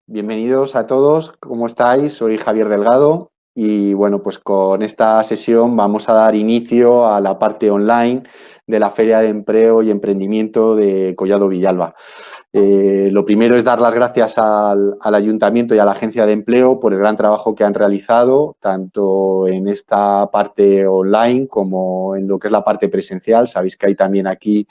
Bienvenidos a todos, ¿cómo estáis? Soy Javier Delgado y bueno, pues con esta sesión vamos a dar inicio a la parte online de la Feria de Empleo y Emprendimiento de Collado Villalba. Lo primero es dar las gracias al Ayuntamiento y a la Agencia de Empleo por el gran trabajo que han realizado, tanto en esta parte online como en lo que es la parte presencial. Sabéis que hay también aquí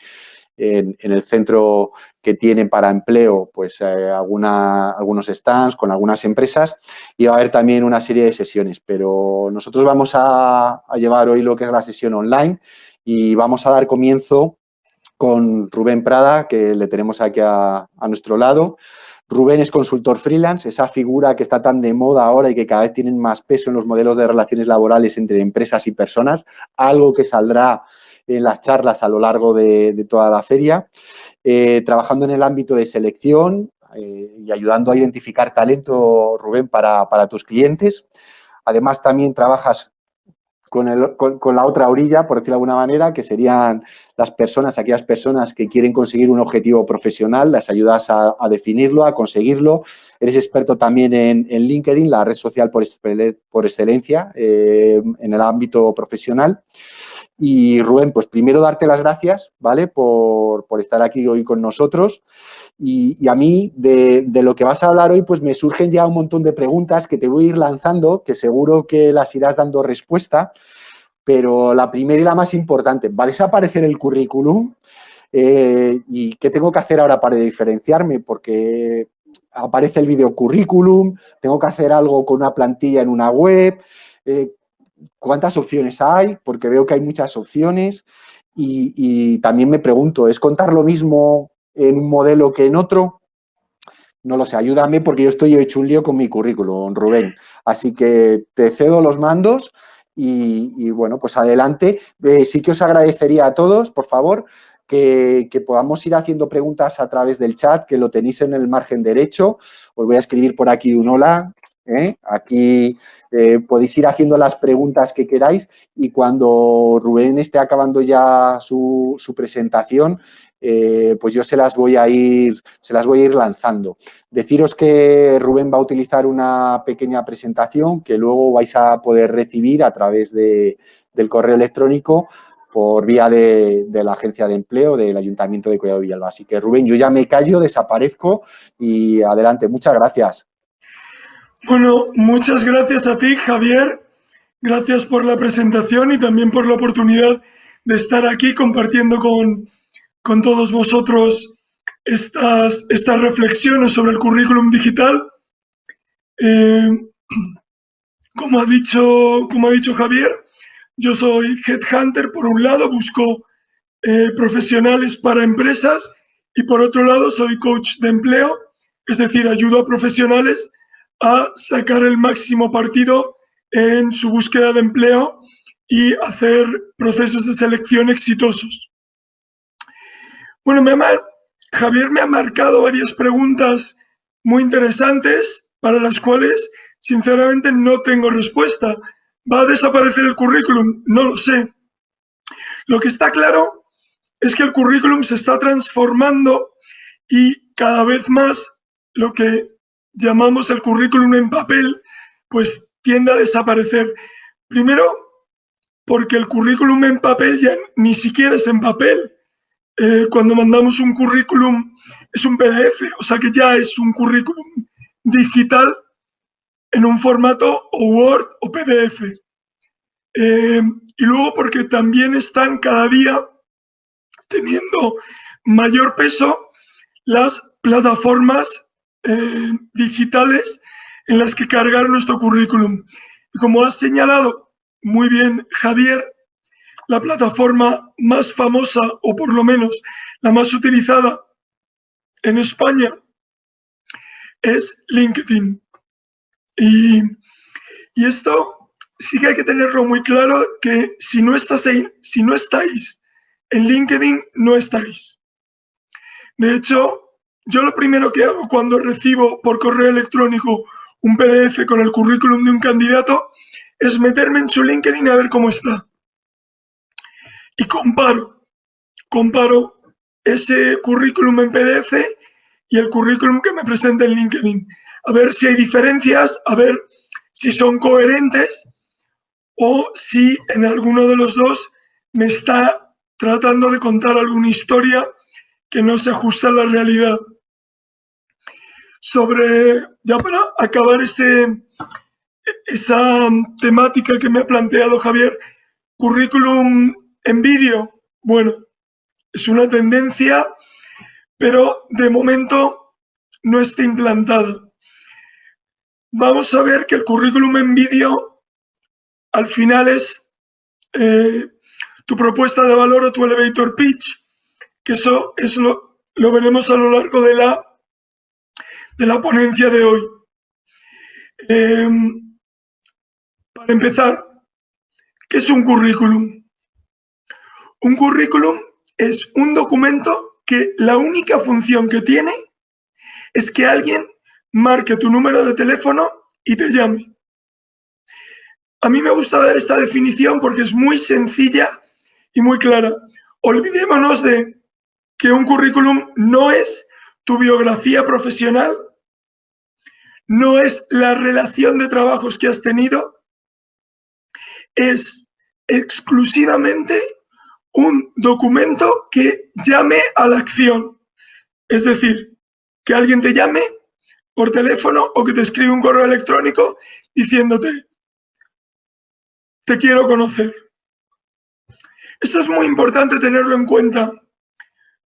en el centro que tienen para empleo, pues algunos stands con algunas empresas y va a haber también una serie de sesiones, pero nosotros vamos a llevar hoy lo que es la sesión online y vamos a dar comienzo con Rubén Prada, que le tenemos aquí a nuestro lado. Rubén es consultor freelance, esa figura que está tan de moda ahora y que cada vez tienen más peso en los modelos de relaciones laborales entre empresas y personas, algo que saldrá en las charlas a lo largo de toda la feria, trabajando en el ámbito de selección y ayudando a identificar talento, Rubén, para tus clientes. Además, también trabajas con la otra orilla, por decirlo de alguna manera, que serían las personas, aquellas personas que quieren conseguir un objetivo profesional, las ayudas a definirlo, a conseguirlo. Eres experto también en LinkedIn, la red social por excelencia en el ámbito profesional. Y Rubén, pues primero darte las gracias, ¿vale? Por estar aquí hoy con nosotros. Y a mí, de lo que vas a hablar hoy, pues me surgen ya un montón de preguntas que te voy a ir lanzando, que seguro que las irás dando respuesta, pero la primera y la más importante, ¿va a desaparecer el currículum? ¿Y qué tengo que hacer ahora para diferenciarme? Porque aparece el videocurrículum, tengo que hacer algo con una plantilla en una web, ¿cuántas opciones hay? Porque veo que hay muchas opciones y también me pregunto, ¿es contar lo mismo en un modelo que en otro? No lo sé, ayúdame porque yo estoy hecho un lío con mi currículum, Rubén. Así que te cedo los mandos y bueno, pues adelante. Sí que os agradecería a todos, por favor, que podamos ir haciendo preguntas a través del chat, que lo tenéis en el margen derecho. Os voy a escribir por aquí un hola. Aquí podéis ir haciendo las preguntas que queráis y cuando Rubén esté acabando ya su presentación, pues yo se las voy a ir lanzando. Deciros que Rubén va a utilizar una pequeña presentación que luego vais a poder recibir a través del correo electrónico por vía de la Agencia de Empleo del Ayuntamiento de Collado Villalba. Así que, Rubén, yo ya me callo, desaparezco y adelante. Muchas gracias. Bueno, muchas gracias a ti, Javier. Gracias por la presentación y también por la oportunidad de estar aquí compartiendo con todos vosotros estas reflexiones sobre el currículum digital. Eh, como ha dicho Javier, yo soy headhunter. Por un lado, busco profesionales para empresas y por otro lado, soy coach de empleo, es decir, ayudo a profesionales a sacar el máximo partido en su búsqueda de empleo y hacer procesos de selección exitosos. Bueno, Javier me ha marcado varias preguntas muy interesantes para las cuales, sinceramente, no tengo respuesta. ¿Va a desaparecer el currículum? No lo sé. Lo que está claro es que el currículum se está transformando y cada vez más lo que llamamos el currículum en papel, pues tiende a desaparecer. Primero, porque el currículum en papel ya ni siquiera es en papel. Cuando mandamos un currículum es un PDF, o sea que ya es un currículum digital en un formato o Word o PDF. Y luego porque también están cada día teniendo mayor peso las plataformas digitales en las que cargar nuestro currículum. Y como has señalado muy bien, Javier, la plataforma más famosa, o por lo menos la más utilizada en España, es LinkedIn. Y, y esto sí que hay que tenerlo muy claro, que si no estáis en LinkedIn, no estáis. De hecho, yo lo primero que hago cuando recibo por correo electrónico un PDF con el currículum de un candidato es meterme en su LinkedIn a ver cómo está. Y comparo ese currículum en PDF y el currículum que me presenta en LinkedIn. a ver si hay diferencias, a ver si son coherentes o si en alguno de los dos me está tratando de contar alguna historia que no se ajusta a la realidad. Ya para acabar esa temática que me ha planteado Javier, currículum en vídeo, bueno, es una tendencia, pero de momento no está implantada. Vamos a ver que el currículum en vídeo al final es tu propuesta de valor o tu elevator pitch, que eso es lo veremos a lo largo de la ponencia de hoy. Para empezar, ¿qué es un currículum? Un currículum es un documento que la única función que tiene es que alguien marque tu número de teléfono y te llame. A mí me gusta dar esta definición porque es muy sencilla y muy clara. Olvidémonos de que un currículum no es tu biografía profesional, no es la relación de trabajos que has tenido, es exclusivamente un documento que llame a la acción. Es decir, que alguien te llame por teléfono o que te escribe un correo electrónico diciéndote: te quiero conocer. Esto es muy importante tenerlo en cuenta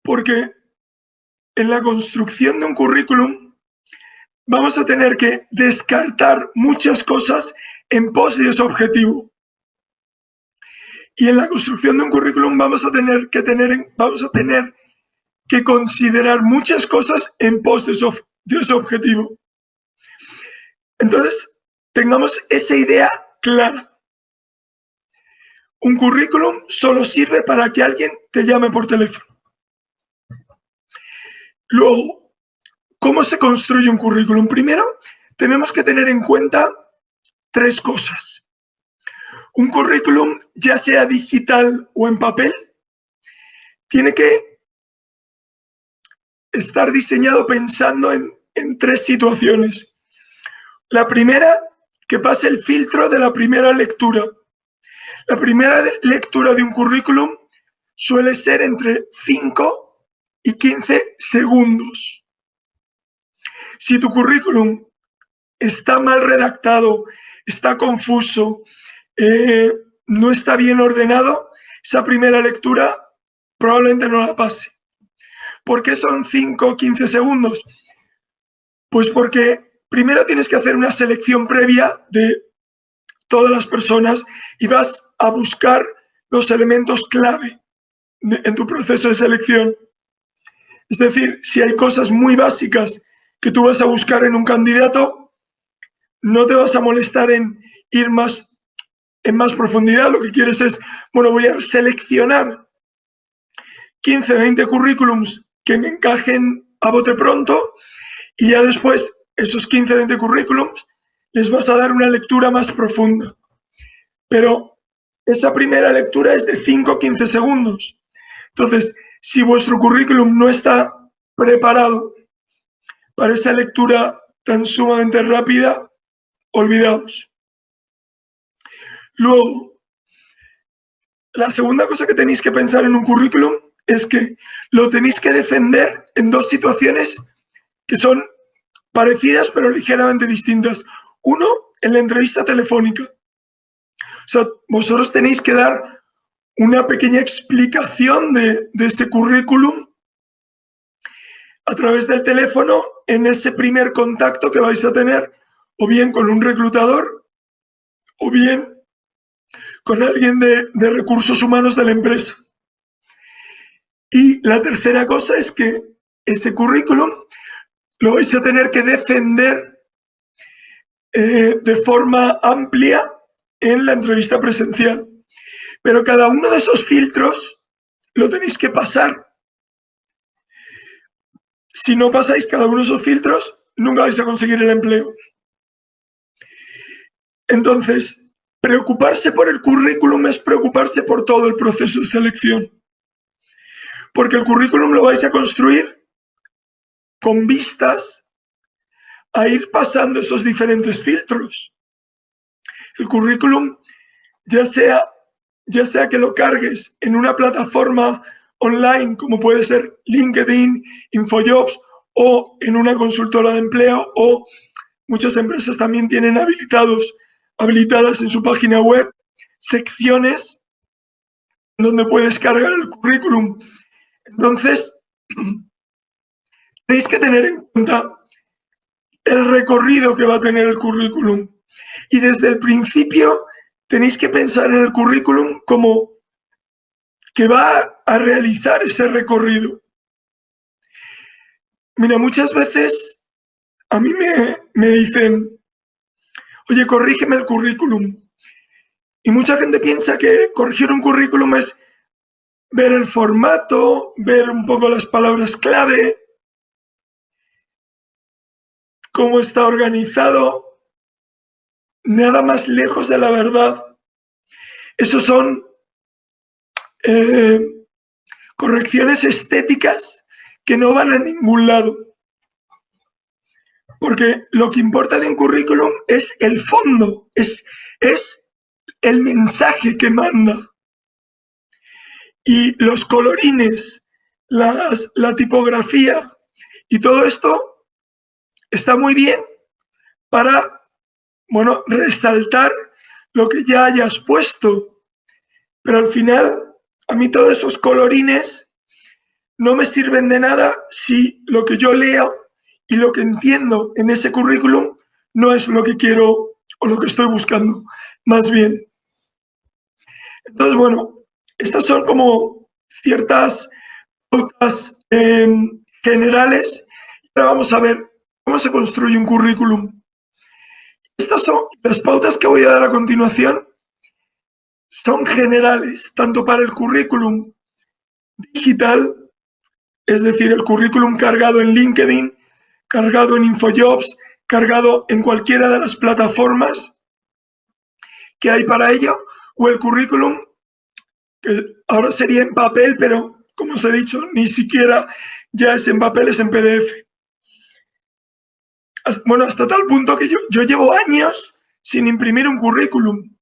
porque en la construcción de un currículum vamos a tener que descartar muchas cosas en pos de ese objetivo. Y en la construcción de un currículum vamos a tener que considerar muchas cosas en pos de ese objetivo. Entonces, tengamos esa idea clara. Un currículum solo sirve para que alguien te llame por teléfono. Luego, ¿cómo se construye un currículum? Primero, tenemos que tener en cuenta 3 cosas. Un currículum, ya sea digital o en papel, tiene que estar diseñado pensando en 3 situaciones. La primera, que pase el filtro de la primera lectura. La primera lectura de un currículum suele ser entre 5 y 15 segundos. Si tu currículum está mal redactado, está confuso, no está bien ordenado, esa primera lectura probablemente no la pase. ¿Por qué son 5 o 15 segundos? Pues porque primero tienes que hacer una selección previa de todas las personas y vas a buscar los elementos clave en tu proceso de selección. Es decir, si hay cosas muy básicas que tú vas a buscar en un candidato, no te vas a molestar en ir en más profundidad. Lo que quieres es, bueno, voy a seleccionar 15, 20 currículums que me encajen a bote pronto y ya después esos 15, 20 currículums les vas a dar una lectura más profunda. Pero esa primera lectura es de 5 o 15 segundos. Entonces, si vuestro currículum no está preparado para esa lectura tan sumamente rápida, olvidaos. Luego, la segunda cosa que tenéis que pensar en un currículum es que lo tenéis que defender en 2 situaciones que son parecidas pero ligeramente distintas. Uno, en la entrevista telefónica. O sea, vosotros tenéis que dar una pequeña explicación de este currículum a través del teléfono en ese primer contacto que vais a tener, o bien con un reclutador, o bien con alguien de recursos humanos de la empresa. Y la tercera cosa es que ese currículum lo vais a tener que defender de forma amplia en la entrevista presencial. Pero cada uno de esos filtros lo tenéis que pasar. Si no pasáis cada uno de esos filtros, nunca vais a conseguir el empleo. Entonces, preocuparse por el currículum es preocuparse por todo el proceso de selección. Porque el currículum lo vais a construir con vistas a ir pasando esos diferentes filtros. El currículum, ya sea que lo cargues en una plataforma online, como puede ser LinkedIn, InfoJobs, o en una consultora de empleo, o muchas empresas también tienen habilitadas en su página web secciones donde puedes cargar el currículum. Entonces, tenéis que tener en cuenta el recorrido que va a tener el currículum. Y desde el principio tenéis que pensar en el currículum como que va a realizar ese recorrido. Mira, muchas veces a mí me dicen, oye, corrígeme el currículum. Y mucha gente piensa que corregir un currículum es ver el formato, ver un poco las palabras clave, cómo está organizado. Nada más lejos de la verdad. Esos son correcciones estéticas que no van a ningún lado. Porque lo que importa de un currículum es el fondo, es el mensaje que manda. Y los colorines, la tipografía y todo esto está muy bien para, bueno, resaltar lo que ya hayas puesto. Pero al final, a mí todos esos colorines no me sirven de nada si lo que yo leo y lo que entiendo en ese currículum no es lo que quiero o lo que estoy buscando, más bien. Entonces, bueno, estas son como ciertas pautas generales. Ahora vamos a ver cómo se construye un currículum. Estas son las pautas que voy a dar a continuación. Son generales, tanto para el currículum digital, es decir, el currículum cargado en LinkedIn, cargado en InfoJobs, cargado en cualquiera de las plataformas que hay para ello, o el currículum, que ahora sería en papel, pero como os he dicho, ni siquiera ya es en papel, es en PDF. Bueno, hasta tal punto que yo llevo años sin imprimir un currículum.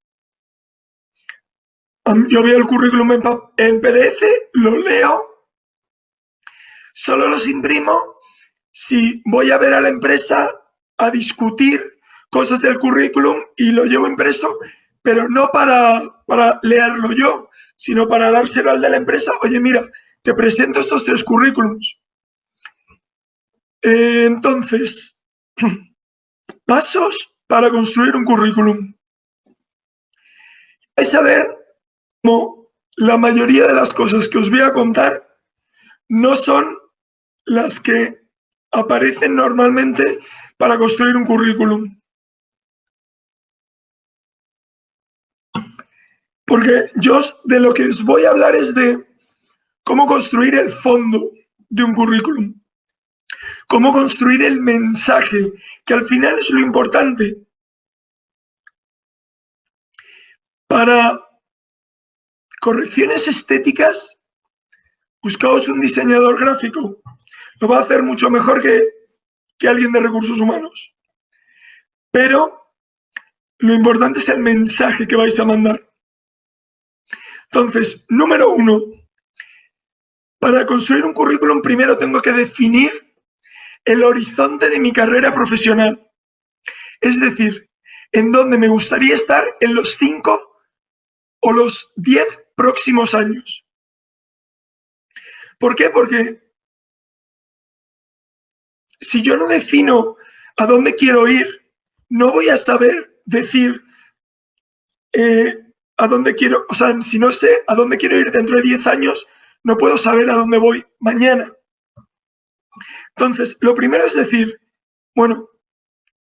Yo veo el currículum en PDF, lo leo, solo los imprimo si voy a ver a la empresa a discutir cosas del currículum y lo llevo impreso, pero no para leerlo yo, sino para dárselo al de la empresa. Oye, mira, te presento estos 3 currículums. Entonces, pasos para construir un currículum. Vais a ver cómo la mayoría de las cosas que os voy a contar no son las que aparecen normalmente para construir un currículum. Porque yo de lo que os voy a hablar es de cómo construir el fondo de un currículum, cómo construir el mensaje, que al final es lo importante. Para correcciones estéticas, buscaos un diseñador gráfico. Lo va a hacer mucho mejor que alguien de recursos humanos. Pero lo importante es el mensaje que vais a mandar. Entonces, número 1, para construir un currículum primero tengo que definir el horizonte de mi carrera profesional. Es decir, en dónde me gustaría estar en los 5 o los 10 próximos años. ¿Por qué? Porque si yo no defino a dónde quiero ir, no voy a saber decir a dónde quiero, o sea, si no sé a dónde quiero ir dentro de 10 años, no puedo saber a dónde voy mañana. Entonces, lo primero es decir, bueno,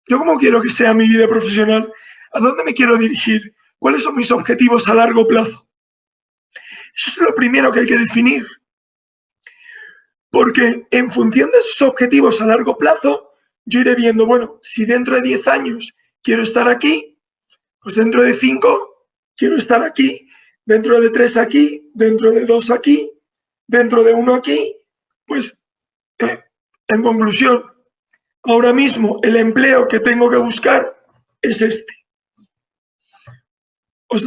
¿yo cómo quiero que sea mi vida profesional? ¿A dónde me quiero dirigir? ¿Cuáles son mis objetivos a largo plazo? Eso es lo primero que hay que definir. Porque en función de esos objetivos a largo plazo, yo iré viendo, bueno, si dentro de 10 años quiero estar aquí, pues dentro de 5 quiero estar aquí, dentro de 3 aquí, dentro de 2 aquí, dentro de 1 aquí, pues en conclusión, ahora mismo el empleo que tengo que buscar es este. ¿Os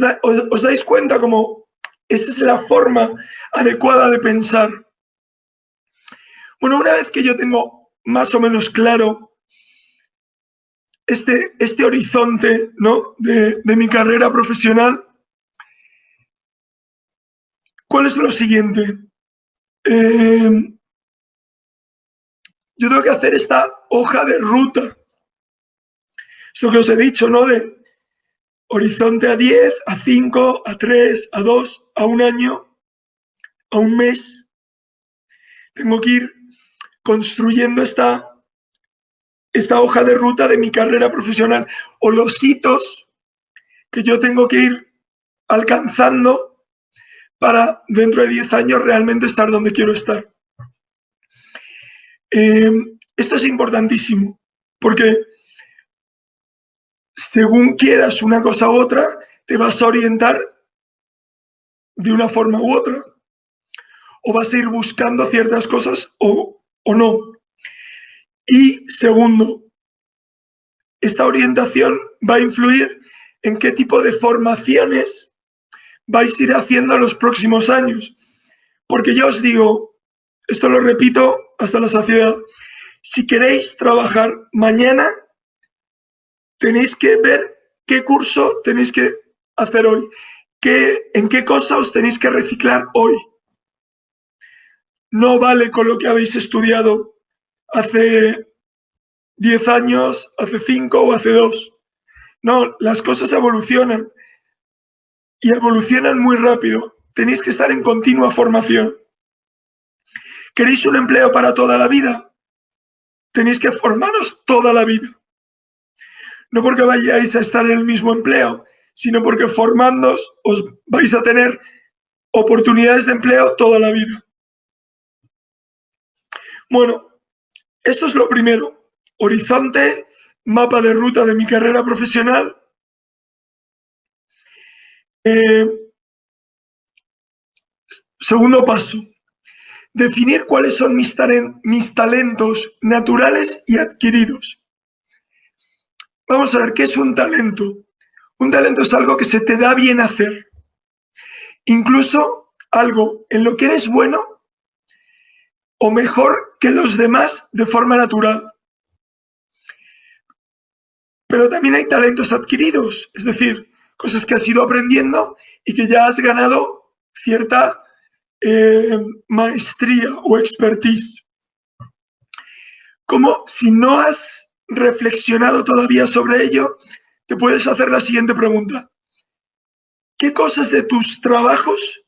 dais cuenta cómo esta es la forma adecuada de pensar? Bueno, una vez que yo tengo más o menos claro este horizonte, ¿no?, de mi carrera profesional, ¿cuál es lo siguiente? Yo tengo que hacer esta hoja de ruta. Esto que os he dicho, ¿no?, de horizonte a 10, a 5, a 3, a 2, a un año, a un mes. Tengo que ir construyendo esta hoja de ruta de mi carrera profesional, o los hitos que yo tengo que ir alcanzando para dentro de 10 años realmente estar donde quiero estar. Esto es importantísimo, porque según quieras una cosa u otra, te vas a orientar de una forma u otra, o vas a ir buscando ciertas cosas o no. Y segundo, esta orientación va a influir en qué tipo de formaciones vais a ir haciendo en los próximos años. Porque ya os digo, esto lo repito hasta la saciedad, si queréis trabajar mañana, tenéis que ver qué curso tenéis que hacer hoy, en qué cosa os tenéis que reciclar hoy. No vale con lo que habéis estudiado hace 10 años, hace 5 o hace 2. No, las cosas evolucionan y evolucionan muy rápido. Tenéis que estar en continua formación. ¿Queréis un empleo para toda la vida? Tenéis que formaros toda la vida. No porque vayáis a estar en el mismo empleo, sino porque formándoos os vais a tener oportunidades de empleo toda la vida. Bueno, esto es lo primero. Horizonte, mapa de ruta de mi carrera profesional. Segundo paso, definir cuáles son mis talentos naturales y adquiridos. Vamos a ver, ¿qué es un talento? Un talento es algo que se te da bien hacer. Incluso algo en lo que eres bueno o mejor que los demás de forma natural. Pero también hay talentos adquiridos, es decir, cosas que has ido aprendiendo y que ya has ganado cierta maestría o expertise. Como si no has reflexionado todavía sobre ello, te puedes hacer la siguiente pregunta. ¿Qué cosas de tus trabajos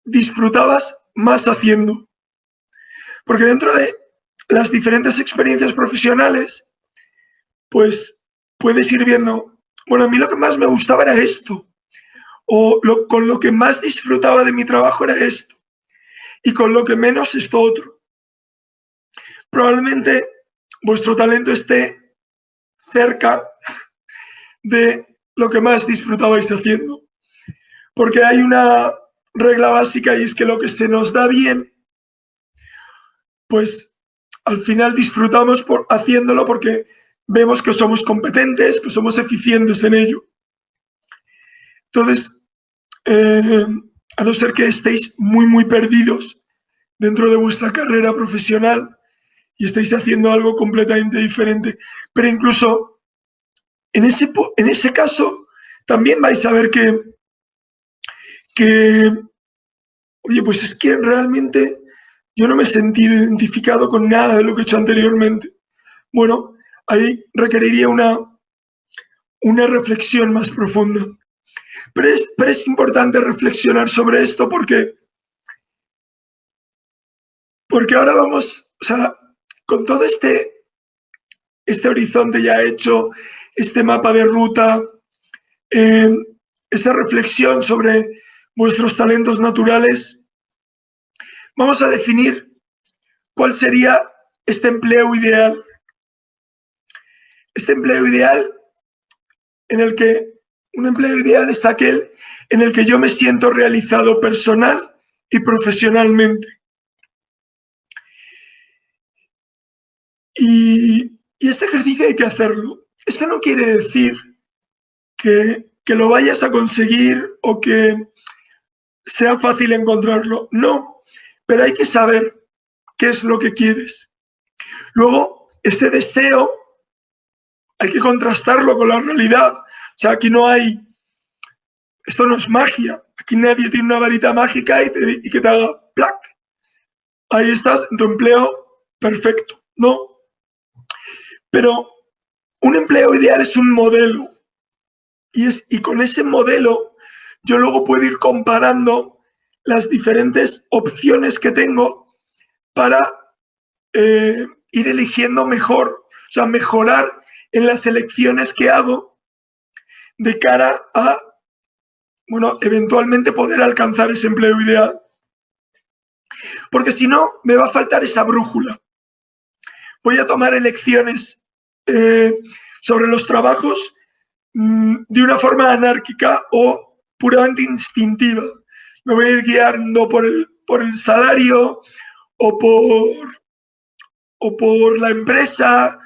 disfrutabas más haciendo? Porque dentro de las diferentes experiencias profesionales, pues puedes ir viendo, bueno, a mí lo que más me gustaba era esto, o con lo que más disfrutaba de mi trabajo era esto, y con lo que menos esto otro. Probablemente vuestro talento esté cerca de lo que más disfrutabais haciendo, porque hay una regla básica y es que lo que se nos da bien, pues al final disfrutamos haciéndolo porque vemos que somos competentes, que somos eficientes en ello. Entonces, a no ser que estéis muy perdidos dentro de vuestra carrera profesional y estéis haciendo algo completamente diferente, pero incluso en ese caso también vais a ver que oye, pues es que realmente yo no me he sentido identificado con nada de lo que he hecho anteriormente. Bueno, ahí requeriría una reflexión más profunda. Pero es importante reflexionar sobre esto porque ahora vamos, o sea, con todo este horizonte ya hecho, este mapa de ruta, esa reflexión sobre vuestros talentos naturales, vamos a definir cuál sería este empleo ideal. Este empleo ideal un empleo ideal es aquel en el que yo me siento realizado personal y profesionalmente. Y Y este ejercicio hay que hacerlo. Esto no quiere decir que lo vayas a conseguir o que sea fácil encontrarlo. No, pero hay que saber qué es lo que quieres. Luego, ese deseo hay que contrastarlo con la realidad. O sea, aquí no hay... Esto no es magia. Aquí nadie tiene una varita mágica y que te haga ¡plac! Ahí estás en tu empleo perfecto. No. Pero un empleo ideal es un modelo. Y con ese modelo yo luego puedo ir comparando las diferentes opciones que tengo para ir eligiendo mejor, o sea, mejorar en las elecciones que hago de cara a, bueno, eventualmente poder alcanzar ese empleo ideal. Porque si no, me va a faltar esa brújula. Voy a tomar elecciones sobre los trabajos de una forma anárquica o puramente instintiva. Me voy a ir guiando por el salario o por la empresa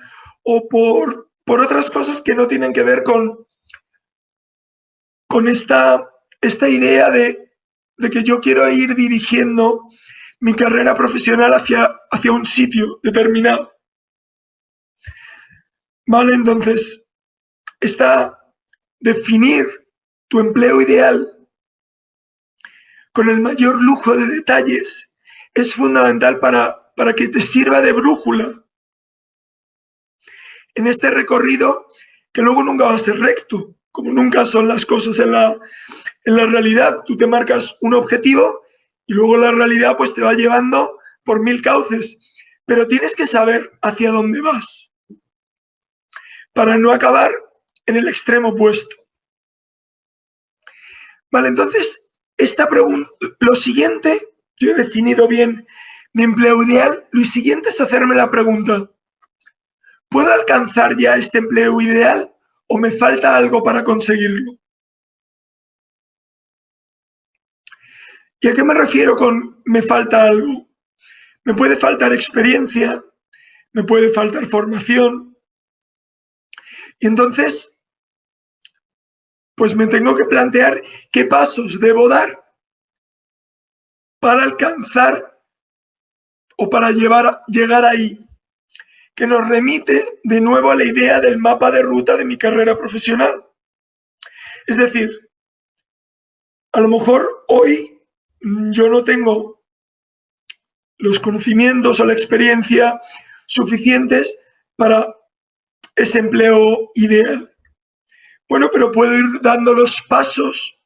o por otras cosas que no tienen que ver con esta idea de que yo quiero ir dirigiendo mi carrera profesional hacia un sitio determinado. ¿Vale? Entonces, definir tu empleo ideal con el mayor lujo de detalles es fundamental para que te sirva de brújula en este recorrido que luego nunca va a ser recto, como nunca son las cosas en la realidad. Tú te marcas un objetivo y luego la realidad pues te va llevando por 1000 cauces, pero tienes que saber hacia dónde vas para no acabar en el extremo opuesto. Vale, entonces, esta pregunta, lo siguiente, yo he definido bien mi empleo ideal, lo siguiente es hacerme la pregunta, ¿puedo alcanzar ya este empleo ideal o me falta algo para conseguirlo? ¿Y a qué me refiero con me falta algo? Me puede faltar experiencia, me puede faltar formación, y entonces, pues me tengo que plantear qué pasos debo dar para alcanzar o para llegar ahí, que nos remite de nuevo a la idea del mapa de ruta de mi carrera profesional. Es decir, a lo mejor hoy yo no tengo los conocimientos o la experiencia suficientes para ese empleo ideal. Bueno, pero puedo ir dando los pasos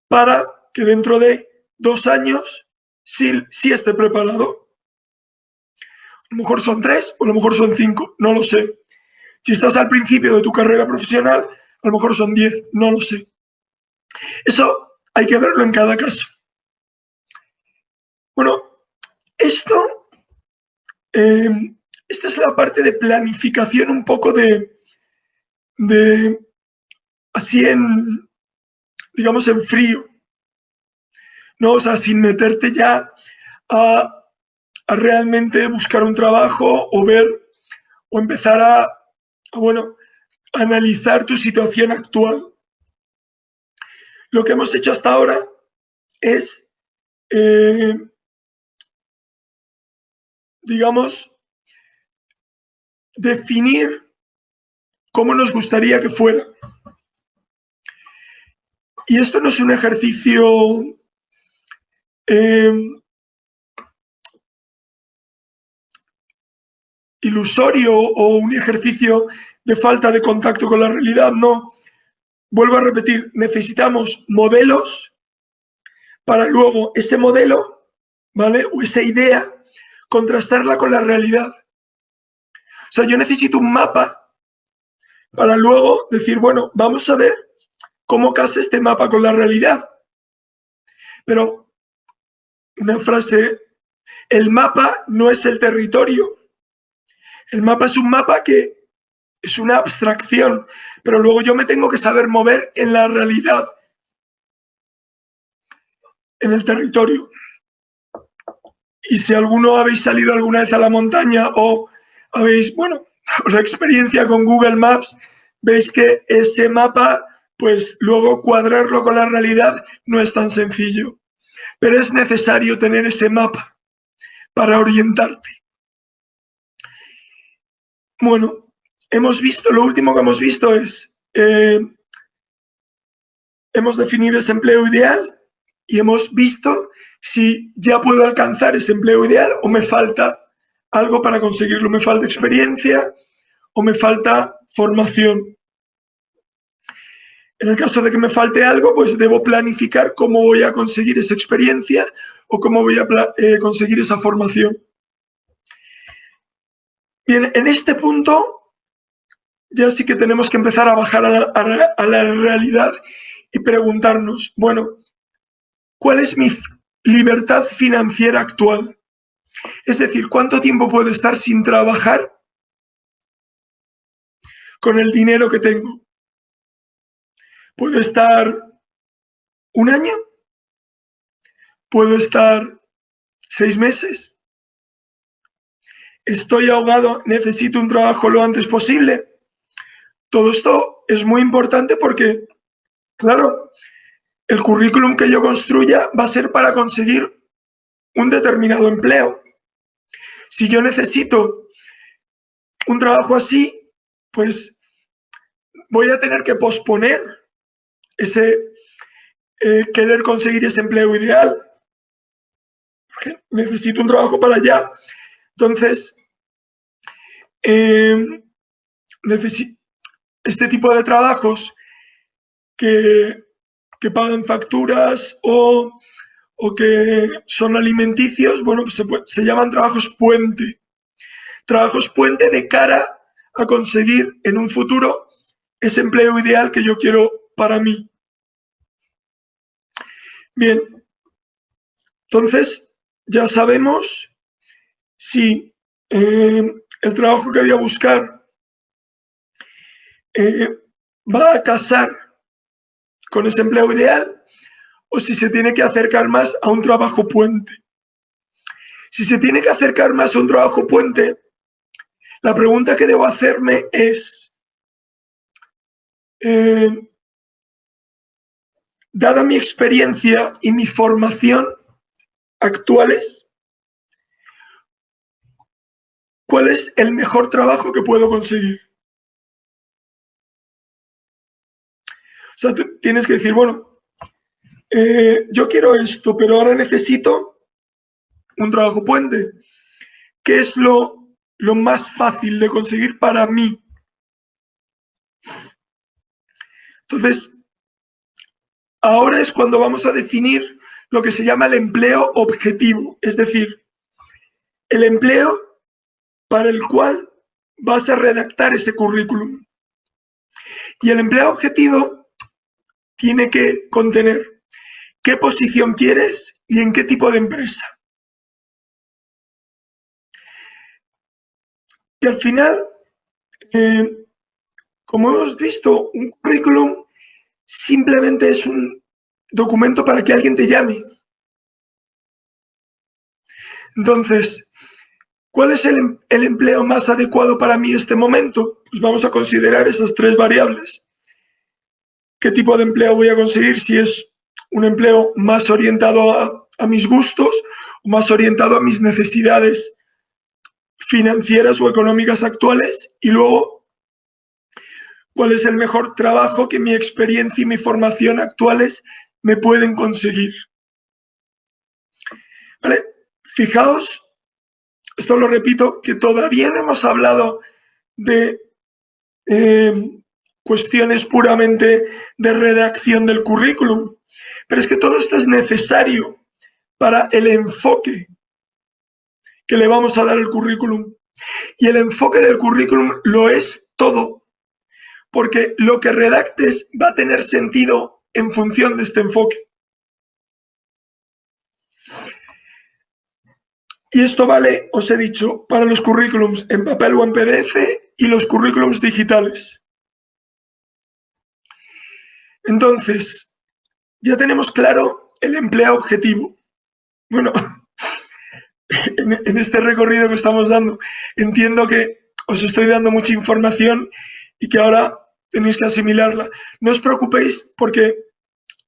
para que dentro de 2 años sí esté preparado. A lo mejor son 3 o a lo mejor son 5, no lo sé. Si estás al principio de tu carrera profesional, a lo mejor son 10, no lo sé. Eso hay que verlo en cada caso. Bueno, esta es la parte de planificación un poco de así digamos, en frío, ¿no? O sea, sin meterte ya a realmente buscar un trabajo o ver o empezar a analizar tu situación actual. Lo que hemos hecho hasta ahora es, digamos, definir cómo nos gustaría que fuera. Y esto no es un ejercicio ilusorio o un ejercicio de falta de contacto con la realidad, no. Vuelvo a repetir, necesitamos modelos para luego ese modelo, ¿vale? O esa idea, contrastarla con la realidad. O sea, yo necesito un mapa para luego decir, bueno, vamos a ver cómo casa este mapa con la realidad. Pero una frase, el mapa no es el territorio. El mapa es un mapa que es una abstracción, pero luego yo me tengo que saber mover en la realidad, en el territorio. Y si alguno habéis salido alguna vez a la montaña o habéis, bueno, la experiencia con Google Maps, veis que ese mapa, pues luego cuadrarlo con la realidad no es tan sencillo. Pero es necesario tener ese mapa para orientarte. Bueno, lo último que hemos visto es, hemos definido ese empleo ideal y hemos visto si ya puedo alcanzar ese empleo ideal o me falta algo para conseguirlo, me falta experiencia o me falta formación. En el caso de que me falte algo, pues debo planificar cómo voy a conseguir esa experiencia o cómo voy a conseguir esa formación. Bien, en este punto ya sí que tenemos que empezar a bajar a la realidad y preguntarnos, bueno, ¿cuál es mi libertad financiera actual? Es decir, ¿cuánto tiempo puedo estar sin trabajar con el dinero que tengo? ¿Puedo estar un año? ¿Puedo estar 6 meses? ¿Estoy ahogado? ¿Necesito un trabajo lo antes posible? Todo esto es muy importante porque, claro, el currículum que yo construya va a ser para conseguir un determinado empleo. Si yo necesito un trabajo así, pues voy a tener que posponer ese querer conseguir ese empleo ideal. Porque necesito un trabajo para allá. Entonces, este tipo de trabajos que pagan facturas o que son alimenticios, bueno, pues se llaman trabajos puente. Trabajos puente de cara a conseguir en un futuro ese empleo ideal que yo quiero para mí. Bien, entonces ya sabemos si el trabajo que voy a buscar va a casar con ese empleo ideal o si se tiene que acercar más a un trabajo puente. Si se tiene que acercar más a un trabajo puente, la pregunta que debo hacerme es, dada mi experiencia y mi formación actuales, ¿cuál es el mejor trabajo que puedo conseguir? O sea, tú tienes que decir, bueno, yo quiero esto, pero ahora necesito un trabajo puente. ¿Qué es lo más fácil de conseguir para mí? Entonces, ahora es cuando vamos a definir lo que se llama el empleo objetivo, es decir, el empleo para el cual vas a redactar ese currículum. Y el empleo objetivo tiene que contener qué posición quieres y en qué tipo de empresa. Y al final, como hemos visto, un currículum simplemente es un documento para que alguien te llame. Entonces, ¿cuál es el empleo más adecuado para mí en este momento? Pues vamos a considerar esas 3 variables. ¿Qué tipo de empleo voy a conseguir? Si es un empleo más orientado a mis gustos o más orientado a mis necesidades financieras o económicas actuales. Y luego, ¿cuál es el mejor trabajo que mi experiencia y mi formación actuales me pueden conseguir? ¿Vale? Fijaos, esto lo repito, que todavía no hemos hablado de cuestiones puramente de redacción del currículum, pero es que todo esto es necesario para el enfoque que le vamos a dar al currículum. Y el enfoque del currículum lo es todo, porque lo que redactes va a tener sentido en función de este enfoque. Y esto vale, os he dicho, para los currículums en papel o en PDF y los currículums digitales. Entonces, ya tenemos claro el empleo objetivo. Bueno, en este recorrido que estamos dando, entiendo que os estoy dando mucha información y que ahora tenéis que asimilarla. No os preocupéis porque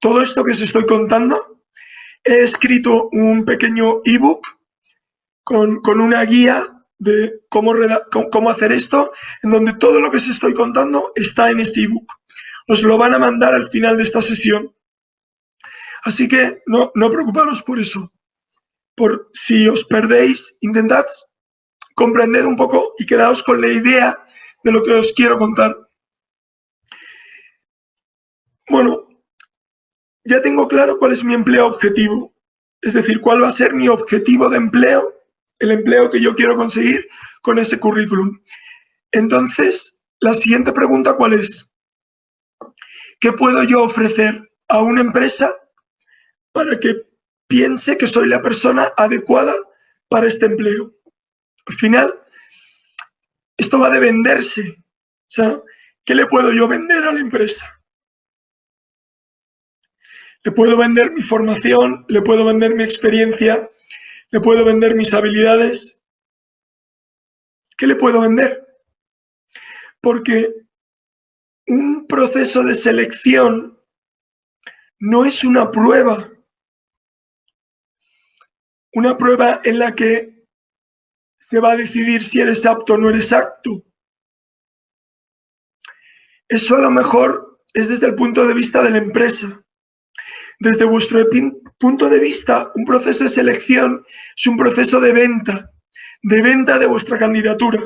todo esto que os estoy contando, he escrito un pequeño ebook con una guía de cómo hacer esto, en donde todo lo que os estoy contando está en ese ebook. Os lo van a mandar al final de esta sesión. Así que no preocuparos por eso. Por si os perdéis, intentad comprender un poco y quedaos con la idea de lo que os quiero contar. Bueno, ya tengo claro cuál es mi empleo objetivo, es decir, cuál va a ser mi objetivo de empleo, el empleo que yo quiero conseguir con ese currículum. Entonces, la siguiente pregunta, ¿cuál es? ¿Qué puedo yo ofrecer a una empresa para que piense que soy la persona adecuada para este empleo? Al final, esto va de venderse. O sea, ¿qué le puedo yo vender a la empresa? Le puedo vender mi formación, le puedo vender mi experiencia, le puedo vender mis habilidades. ¿Qué le puedo vender? Porque un proceso de selección no es una prueba en la que se va a decidir si eres apto o no eres apto. Eso a lo mejor es desde el punto de vista de la empresa. Desde vuestro punto de vista, un proceso de selección es un proceso de venta de vuestra candidatura.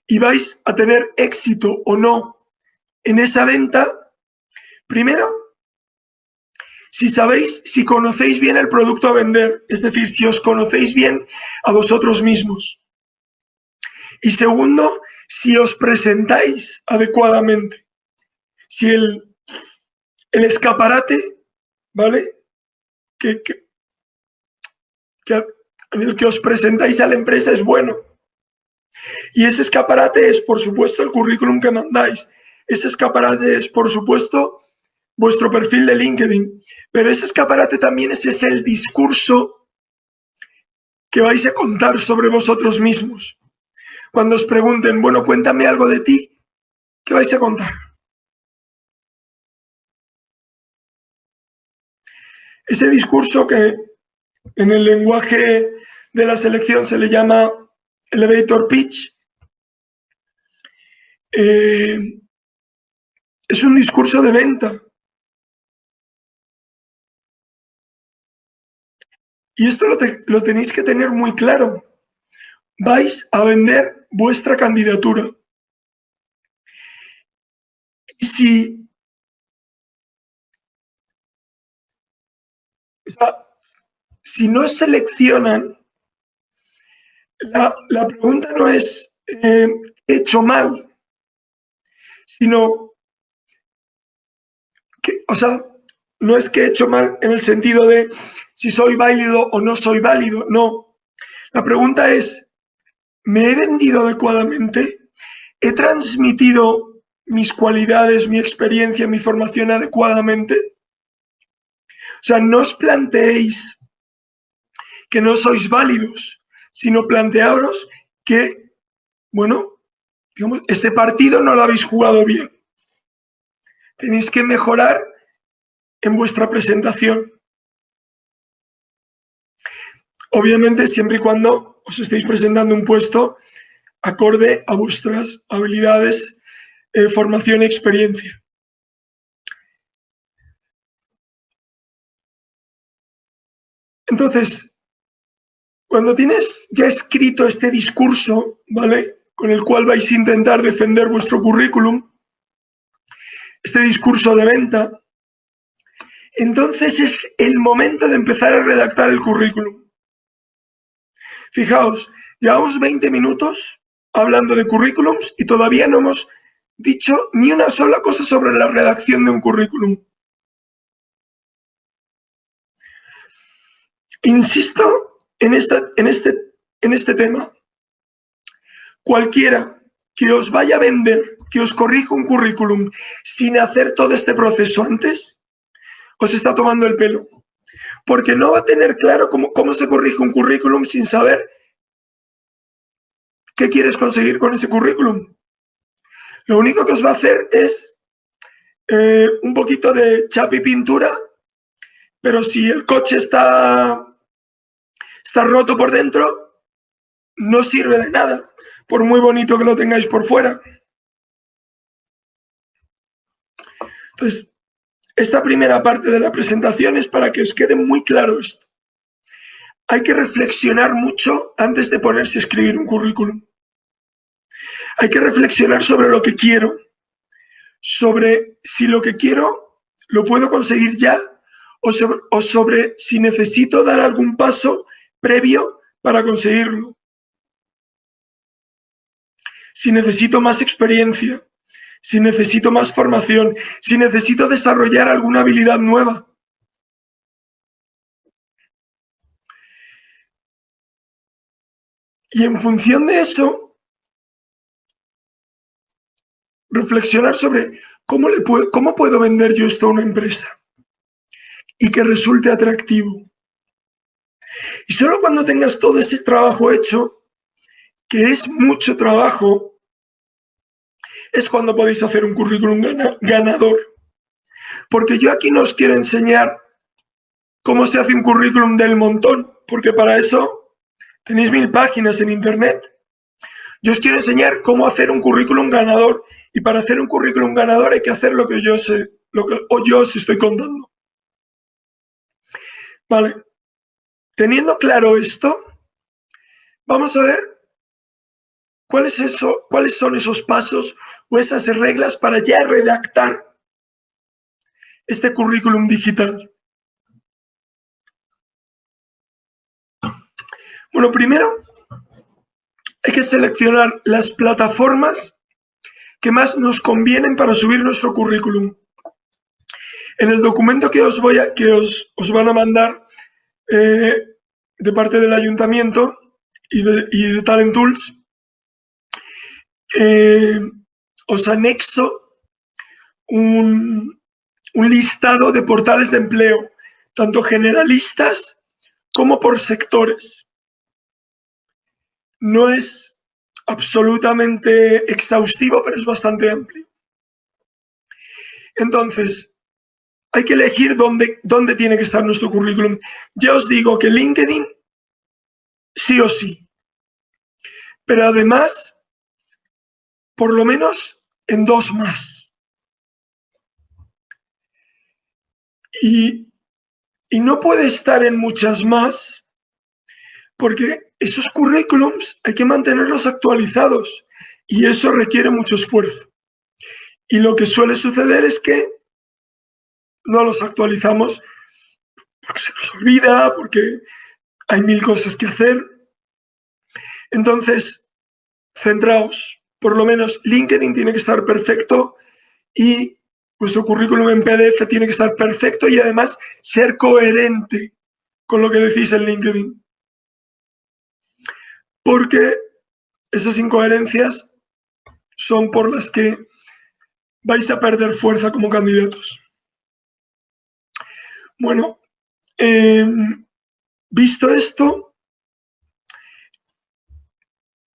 Y vais a tener éxito o no en esa venta, primero, si conocéis bien el producto a vender, es decir, si os conocéis bien a vosotros mismos. Y segundo, si os presentáis adecuadamente. Si el escaparate, ¿vale? En el que os presentáis a la empresa es bueno. Y ese escaparate es, por supuesto, el currículum que mandáis. Ese escaparate es, por supuesto, vuestro perfil de LinkedIn. Pero ese escaparate también es el discurso que vais a contar sobre vosotros mismos. Cuando os pregunten, bueno, cuéntame algo de ti, ¿qué vais a contar? Ese discurso que en el lenguaje de la selección se le llama elevator pitch, es un discurso de venta. Y esto lo tenéis que tener muy claro. Vais a vender vuestra candidatura. Y si no os seleccionan, la pregunta no es ¿he hecho mal? Sino que, o sea, no es que he hecho mal en el sentido de si soy válido o no soy válido, no. La pregunta es, ¿me he vendido adecuadamente? ¿He transmitido mis cualidades, mi experiencia, mi formación adecuadamente? O sea, no os planteéis que no sois válidos, sino plantearos que, bueno, digamos, ese partido no lo habéis jugado bien. Tenéis que mejorar en vuestra presentación. Obviamente, siempre y cuando os estéis presentando un puesto acorde a vuestras habilidades, formación y experiencia. Entonces, cuando tienes ya escrito este discurso, ¿vale?, con el cual vais a intentar defender vuestro currículum, este discurso de venta, entonces es el momento de empezar a redactar el currículum. Fijaos, llevamos 20 minutos hablando de currículums y todavía no hemos dicho ni una sola cosa sobre la redacción de un currículum. Insisto en este tema. Cualquiera que os vaya a vender, que os corrija un currículum sin hacer todo este proceso antes, os está tomando el pelo. Porque no va a tener claro cómo se corrige un currículum sin saber ¿qué quieres conseguir con ese currículum? Lo único que os va a hacer es un poquito de chapa y pintura, pero si el coche está roto por dentro, no sirve de nada, por muy bonito que lo tengáis por fuera. Entonces, esta primera parte de la presentación es para que os quede muy claro esto. Hay que reflexionar mucho antes de ponerse a escribir un currículum. Hay que reflexionar sobre lo que quiero, sobre si lo que quiero lo puedo conseguir ya o sobre si necesito dar algún paso previo para conseguirlo. Si necesito más experiencia, si necesito más formación, si necesito desarrollar alguna habilidad nueva. Y en función de eso, reflexionar sobre cómo puedo vender yo esto a una empresa y que resulte atractivo. Y solo cuando tengas todo ese trabajo hecho, que es mucho trabajo, es cuando podéis hacer un currículum ganador. Porque yo aquí no os quiero enseñar cómo se hace un currículum del montón, porque para eso tenéis 1000 páginas en internet. Yo os quiero enseñar cómo hacer un currículum ganador, y para hacer un currículum ganador hay que hacer lo que yo sé, lo que yo os estoy contando. Vale. Teniendo claro esto, vamos a ver cuáles son esos pasos o esas reglas para ya redactar este currículum digital. Bueno, primero hay que seleccionar las plataformas que más nos convienen para subir nuestro currículum. En el documento que os van a mandar de parte del ayuntamiento y de Talent Tools, os anexo un listado de portales de empleo, tanto generalistas como por sectores. No es absolutamente exhaustivo, pero es bastante amplio. Entonces, hay que elegir dónde tiene que estar nuestro currículum. Ya os digo que LinkedIn sí o sí, pero además, por lo menos en 2 más. Y no puede estar en muchas más, porque esos currículums hay que mantenerlos actualizados y eso requiere mucho esfuerzo. Y lo que suele suceder es que no los actualizamos porque se nos olvida, porque hay 1000 cosas que hacer. Entonces, centraos, por lo menos LinkedIn tiene que estar perfecto y vuestro currículum en PDF tiene que estar perfecto y además ser coherente con lo que decís en LinkedIn. Porque esas incoherencias son por las que vais a perder fuerza como candidatos. Bueno, visto esto,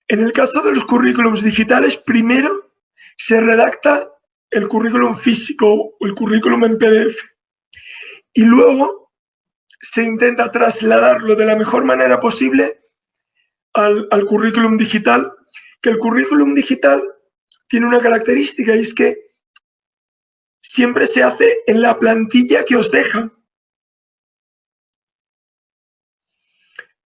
en el caso de los currículums digitales, primero se redacta el currículum físico o el currículum en PDF y luego se intenta trasladarlo de la mejor manera posible al currículum digital, que el currículum digital tiene una característica y es que siempre se hace en la plantilla que os dejan,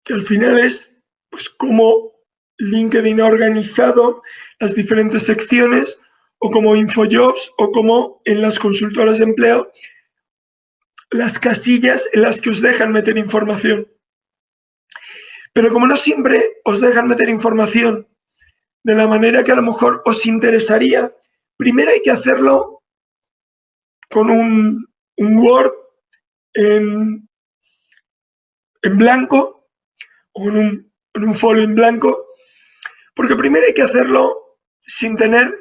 que al final es pues cómo LinkedIn ha organizado las diferentes secciones, o como InfoJobs, o como en las consultoras de empleo, las casillas en las que os dejan meter información. Pero como no siempre os dejan meter información de la manera que a lo mejor os interesaría, primero hay que hacerlo con un Word en blanco o en un folio en blanco, porque primero hay que hacerlo sin tener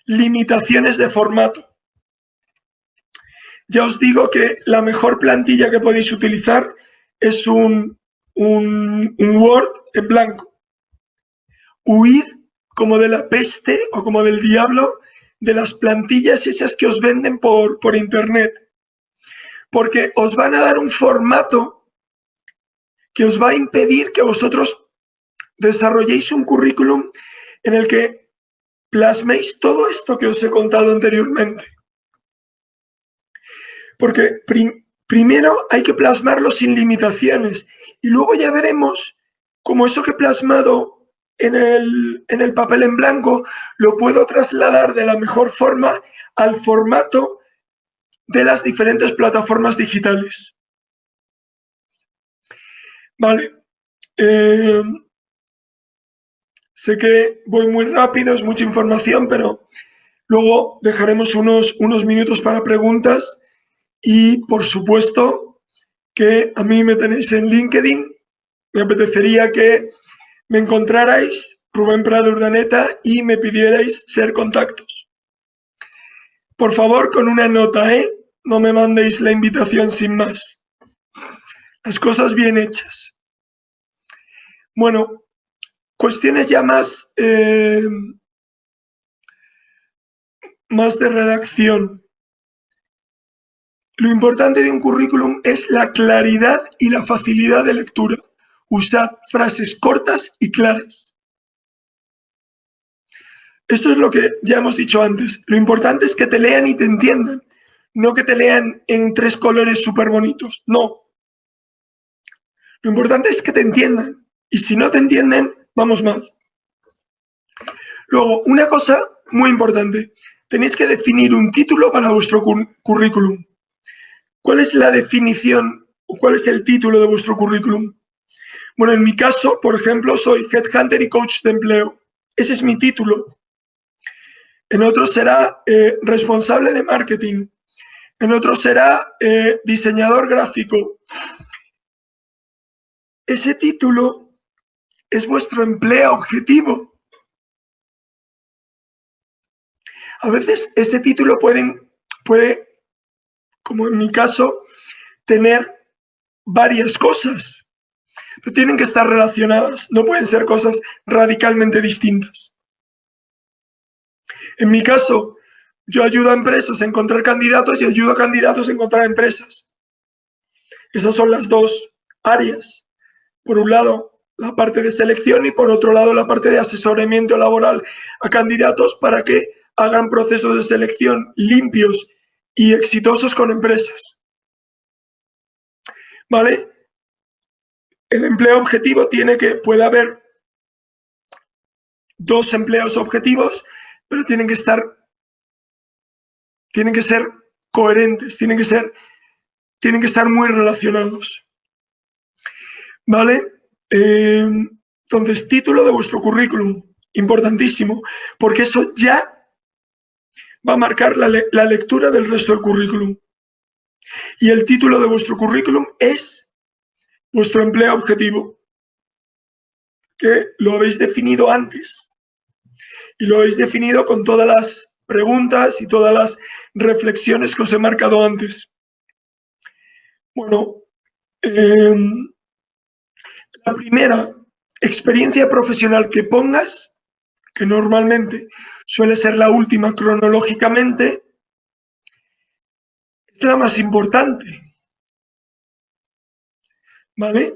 limitaciones de formato. Ya os digo que la mejor plantilla que podéis utilizar es un Word en blanco. Huid como de la peste o como del diablo de las plantillas esas que os venden por internet. Porque os van a dar un formato que os va a impedir que vosotros desarrolléis un currículum en el que plasméis todo esto que os he contado anteriormente. Porque primero hay que plasmarlo sin limitaciones y luego ya veremos cómo eso que he plasmado en el papel en blanco lo puedo trasladar de la mejor forma al formato de las diferentes plataformas digitales. Vale. Sé que voy muy rápido, es mucha información, pero luego dejaremos unos minutos para preguntas y, por supuesto, que a mí me tenéis en LinkedIn. Me apetecería que me encontrarais, Rubén Prado Urdaneta, y me pidierais ser contactos. Por favor, con una nota, ¿eh? No me mandéis la invitación sin más. Las cosas bien hechas. Bueno, cuestiones ya más de redacción. Lo importante de un currículum es la claridad y la facilidad de lectura. Usad frases cortas y claras. Esto es lo que ya hemos dicho antes. Lo importante es que te lean y te entiendan, no que te lean en 3 colores súper bonitos. No. Lo importante es que te entiendan. Y si no te entienden, vamos mal. Luego, una cosa muy importante. Tenéis que definir un título para vuestro currículum. ¿Cuál es la definición o cuál es el título de vuestro currículum? Bueno, en mi caso, por ejemplo, soy Headhunter y Coach de Empleo. Ese es mi título. En otro será responsable de marketing. En otro será diseñador gráfico. Ese título es vuestro empleo objetivo. A veces ese título puede, como en mi caso, tener varias cosas. Pero tienen que estar relacionadas, no pueden ser cosas radicalmente distintas. En mi caso, yo ayudo a empresas a encontrar candidatos y ayudo a candidatos a encontrar empresas. Esas son las dos áreas. Por un lado, la parte de selección y por otro lado, la parte de asesoramiento laboral a candidatos para que hagan procesos de selección limpios y exitosos con empresas. ¿Vale? El empleo objetivo puede haber 2 empleos objetivos, pero tienen que ser coherentes, tienen que estar muy relacionados. ¿Vale? Entonces, título de vuestro currículum, importantísimo, porque eso ya va a marcar la lectura del resto del currículum. Y el título de vuestro currículum es vuestro empleo objetivo, que lo habéis definido antes. Y lo habéis definido con todas las preguntas y todas las reflexiones que os he marcado antes. Bueno, la primera experiencia profesional que pongas, que normalmente suele ser la última cronológicamente, es la más importante. ¿Vale?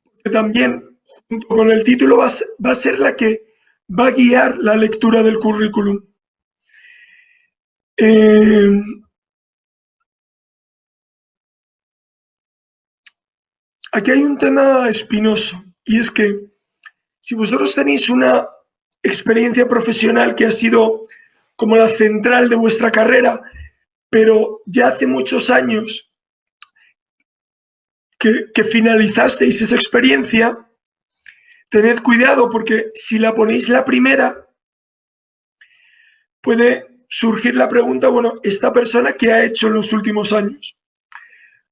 Porque también, junto con el título, va a ser la que va a guiar la lectura del currículum. Aquí hay un tema espinoso, y es que si vosotros tenéis una experiencia profesional que ha sido como la central de vuestra carrera, pero ya hace muchos años que finalizasteis esa experiencia, tened cuidado porque si la ponéis la primera, puede surgir la pregunta, bueno, ¿esta persona qué ha hecho en los últimos años?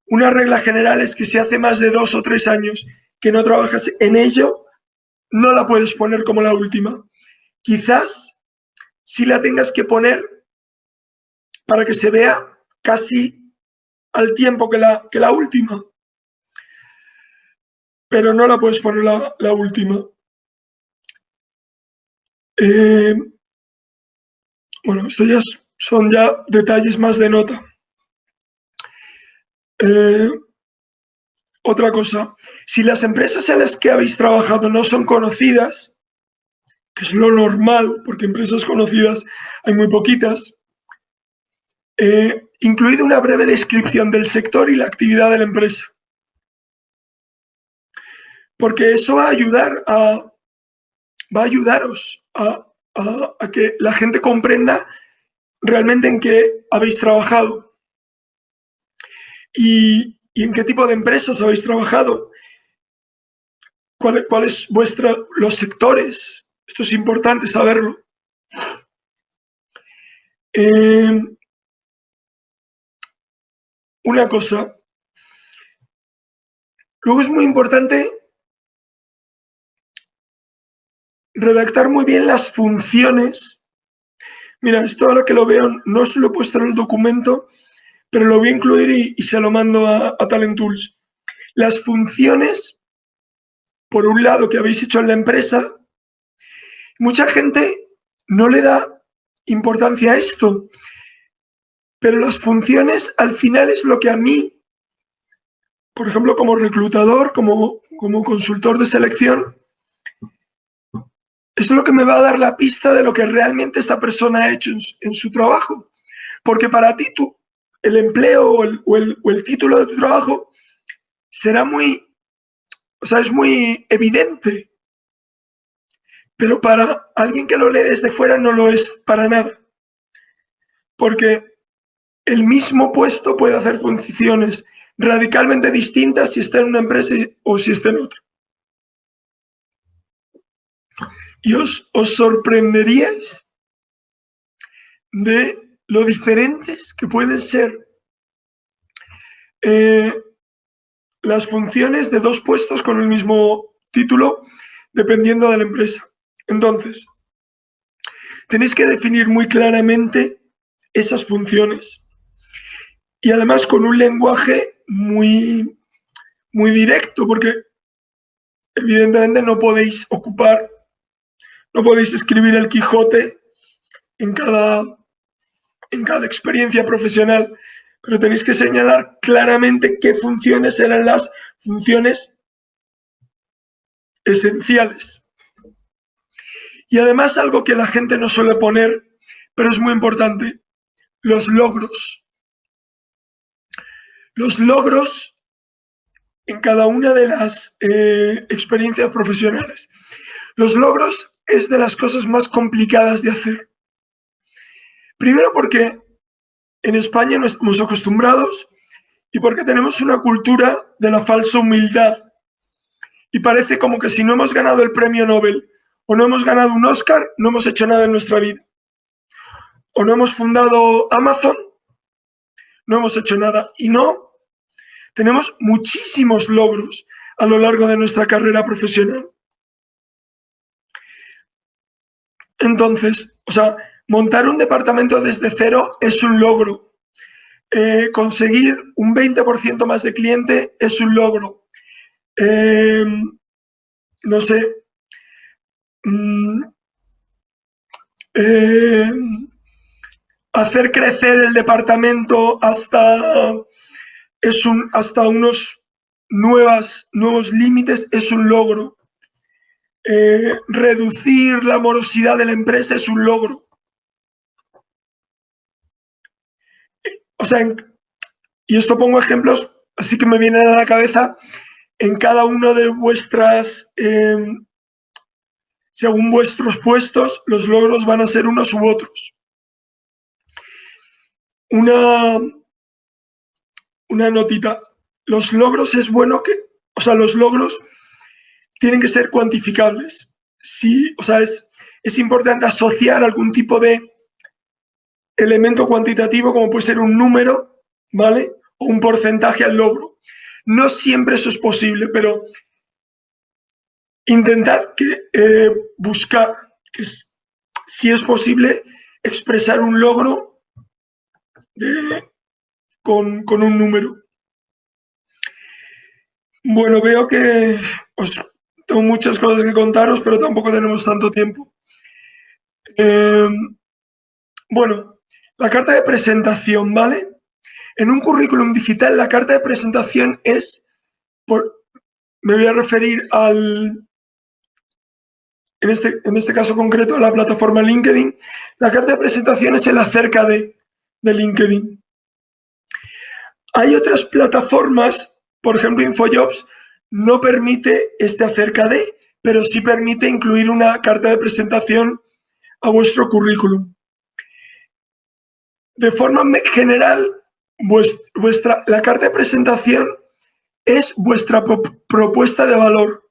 Una regla general es que si hace más de 2 o 3 años que no trabajas en ello, no la puedes poner como la última. Quizás sí la tengas que poner para que se vea casi al tiempo que la última, pero no la puedes poner la última. Eh, bueno, esto ya son ya detalles más de nota. Otra cosa, si las empresas en las que habéis trabajado no son conocidas, que es lo normal, porque empresas conocidas hay muy poquitas, incluid una breve descripción del sector y la actividad de la empresa. Porque eso va a ayudaros a que la gente comprenda realmente en qué habéis trabajado y en qué tipo de empresas habéis trabajado, cuáles los sectores. Esto es importante saberlo. Una cosa, luego es muy importante redactar muy bien las funciones. Mira, esto ahora que lo veo, no os lo he puesto en el documento, pero lo voy a incluir y se lo mando a Talent Tools. Las funciones, por un lado, que habéis hecho en la empresa, mucha gente no le da importancia a esto, pero las funciones al final es lo que a mí, por ejemplo, como reclutador, como consultor de selección, es lo que me va a dar la pista de lo que realmente esta persona ha hecho en su trabajo. Porque para ti el empleo o el título de tu trabajo será es muy evidente, pero para alguien que lo lee desde fuera no lo es para nada. Porque el mismo puesto puede hacer funciones radicalmente distintas si está en una empresa o si está en otra. Y os sorprenderíais de lo diferentes que pueden ser las funciones de dos puestos con el mismo título, dependiendo de la empresa. Entonces, tenéis que definir muy claramente esas funciones. Y además con un lenguaje muy directo, porque evidentemente no podéis escribir el Quijote en cada experiencia profesional, pero tenéis que señalar claramente qué funciones eran las funciones esenciales. Y además algo que la gente no suele poner, pero es muy importante, los logros. Los logros en cada una de las experiencias profesionales. Los logros es de las cosas más complicadas de hacer. Primero porque en España no estamos acostumbrados y porque tenemos una cultura de la falsa humildad. Y parece como que si no hemos ganado el premio Nobel o no hemos ganado un Oscar, no hemos hecho nada en nuestra vida. O no hemos fundado Amazon, no hemos hecho nada. Y no, tenemos muchísimos logros a lo largo de nuestra carrera profesional. Entonces, montar un departamento desde cero es un logro. Conseguir un 20% más de cliente es un logro. No sé. Hacer crecer el departamento hasta unos nuevos límites es un logro. Reducir la morosidad de la empresa es un logro. Y esto pongo ejemplos, así que me vienen a la cabeza en cada uno de según vuestros puestos, los logros van a ser unos u otros. Una notita. Los logros es bueno los logros tienen que ser cuantificables. Sí, es importante asociar algún tipo de elemento cuantitativo, como puede ser un número, ¿vale? O un porcentaje al logro. No siempre eso es posible, pero intentad buscar que si es posible expresar un logro con un número. Bueno, veo que tengo muchas cosas que contaros, pero tampoco tenemos tanto tiempo. Bueno, la carta de presentación, ¿vale? En un currículum digital, la carta de presentación es, me voy a referir en este caso concreto, a la plataforma LinkedIn. La carta de presentación es el acerca de LinkedIn. Hay otras plataformas, por ejemplo, InfoJobs no permite este acerca de, pero sí permite incluir una carta de presentación a vuestro currículum. De forma general, la carta de presentación es vuestra propuesta de valor,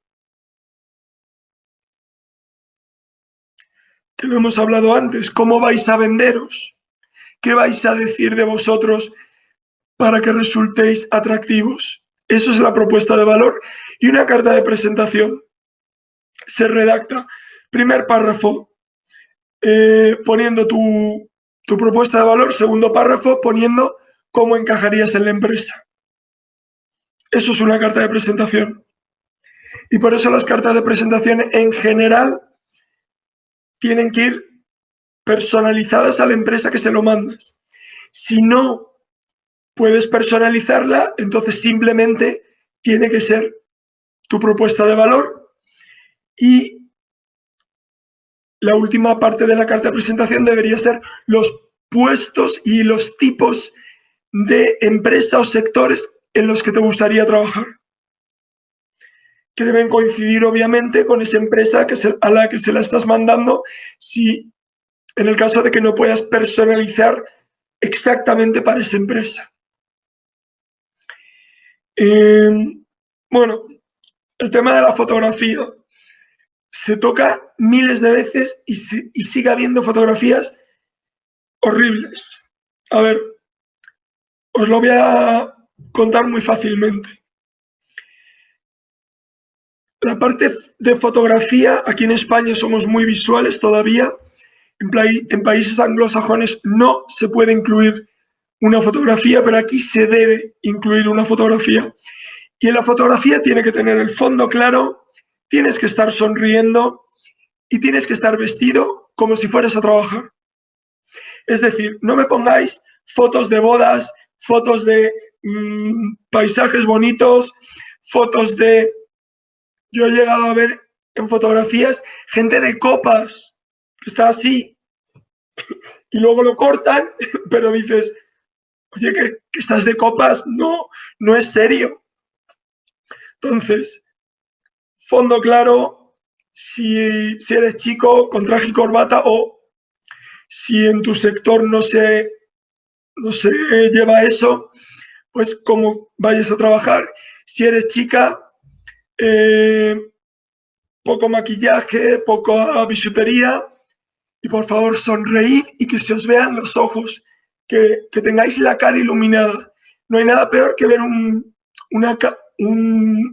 que lo hemos hablado antes. ¿Cómo vais a venderos? ¿Qué vais a decir de vosotros para que resultéis atractivos? Eso es la propuesta de valor. Y una carta de presentación se redacta, primer párrafo, poniendo tu propuesta de valor, segundo párrafo, poniendo cómo encajarías en la empresa. Eso es una carta de presentación. Y por eso las cartas de presentación en general tienen que ir personalizadas a la empresa que se lo mandas. Si no puedes personalizarla, entonces simplemente tiene que ser tu propuesta de valor. Y la última parte de la carta de presentación debería ser los puestos y los tipos de empresa o sectores en los que te gustaría trabajar, que deben coincidir obviamente con esa empresa a la que se la estás mandando, si en el caso de que no puedas personalizar exactamente para esa empresa. Bueno, el tema de la fotografía se toca miles de veces y sigue habiendo fotografías horribles. A ver, os lo voy a contar muy fácilmente. La parte de fotografía, aquí en España somos muy visuales todavía. En países anglosajones no se puede incluir una fotografía, pero aquí se debe incluir una fotografía. Y en la fotografía tiene que tener el fondo claro, tienes que estar sonriendo y tienes que estar vestido como si fueras a trabajar. Es decir, no me pongáis fotos de bodas, fotos de paisajes bonitos, fotos de... Yo he llegado a ver en fotografías gente de copas, que está así, y luego lo cortan, pero dices, oye, que estás de copas, no es serio. Entonces, fondo claro, si eres chico, con traje y corbata, o si en tu sector no se lleva eso, pues como vayas a trabajar. Si eres chica, poco maquillaje, poca bisutería, y por favor sonreíd y que se os vean los ojos, que tengáis la cara iluminada. No hay nada peor que ver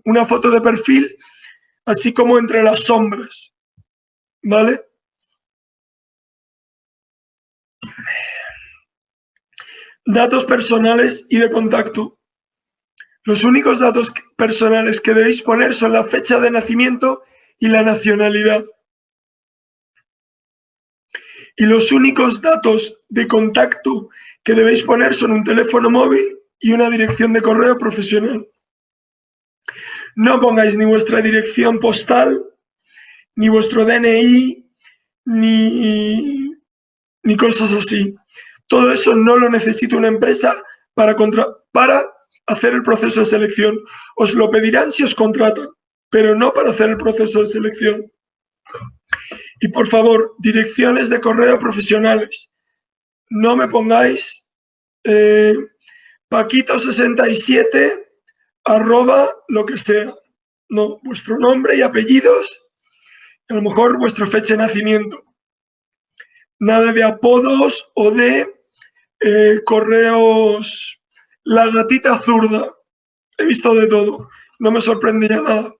una foto de perfil así como entre las sombras, ¿vale? Datos personales y de contacto. Los únicos datos personales que debéis poner son la fecha de nacimiento y la nacionalidad. Y los únicos datos de contacto que debéis poner son un teléfono móvil y una dirección de correo profesional. No pongáis ni vuestra dirección postal, ni vuestro DNI, ni cosas así. Todo eso no lo necesita una empresa para hacer el proceso de selección. Os lo pedirán si os contratan, pero no para hacer el proceso de selección. Y por favor, direcciones de correo profesionales. No me pongáis paquito67 @ lo que sea. No, vuestro nombre y apellidos, a lo mejor vuestra fecha de nacimiento. Nada de apodos o de correos. La gatita zurda. He visto de todo. No me sorprendería nada.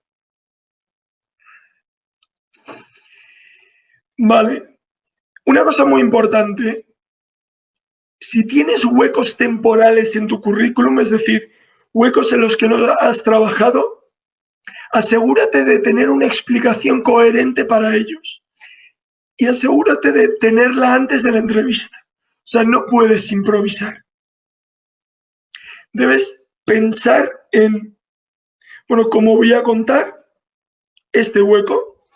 Vale. Una cosa muy importante. Si tienes huecos temporales en tu currículum, es decir, huecos en los que no has trabajado, asegúrate de tener una explicación coherente para ellos. y asegúrate de tenerla antes de la entrevista. O sea, no puedes improvisar. Debes pensar en, bueno, cómo voy a contar este hueco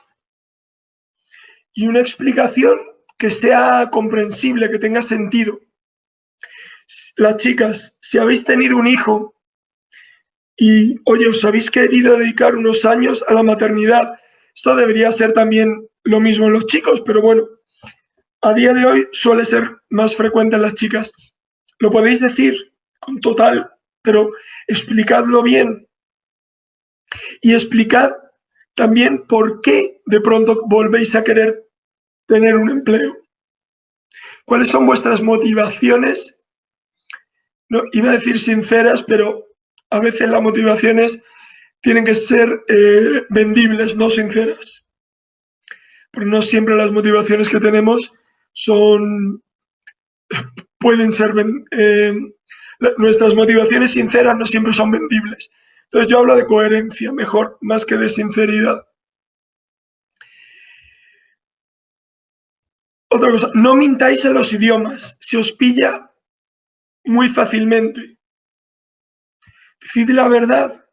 y una explicación que sea comprensible, que tenga sentido. Las chicas, si habéis tenido un hijo y, oye, os habéis querido dedicar unos años a la maternidad, esto debería ser también lo mismo en los chicos, pero bueno, a día de hoy suele ser más frecuente en las chicas. Lo podéis decir con total, pero explicadlo bien y explicad también por qué de pronto volvéis a querer tener un empleo. ¿Cuáles son vuestras motivaciones? No, iba a decir sinceras, pero a veces las motivaciones tienen que ser vendibles, no sinceras. Porque no siempre las motivaciones que tenemos pueden ser, nuestras motivaciones sinceras no siempre son vendibles. Entonces yo hablo de coherencia, mejor, más que de sinceridad. Otra cosa, no mintáis en los idiomas, se os pilla muy fácilmente. Decid la verdad.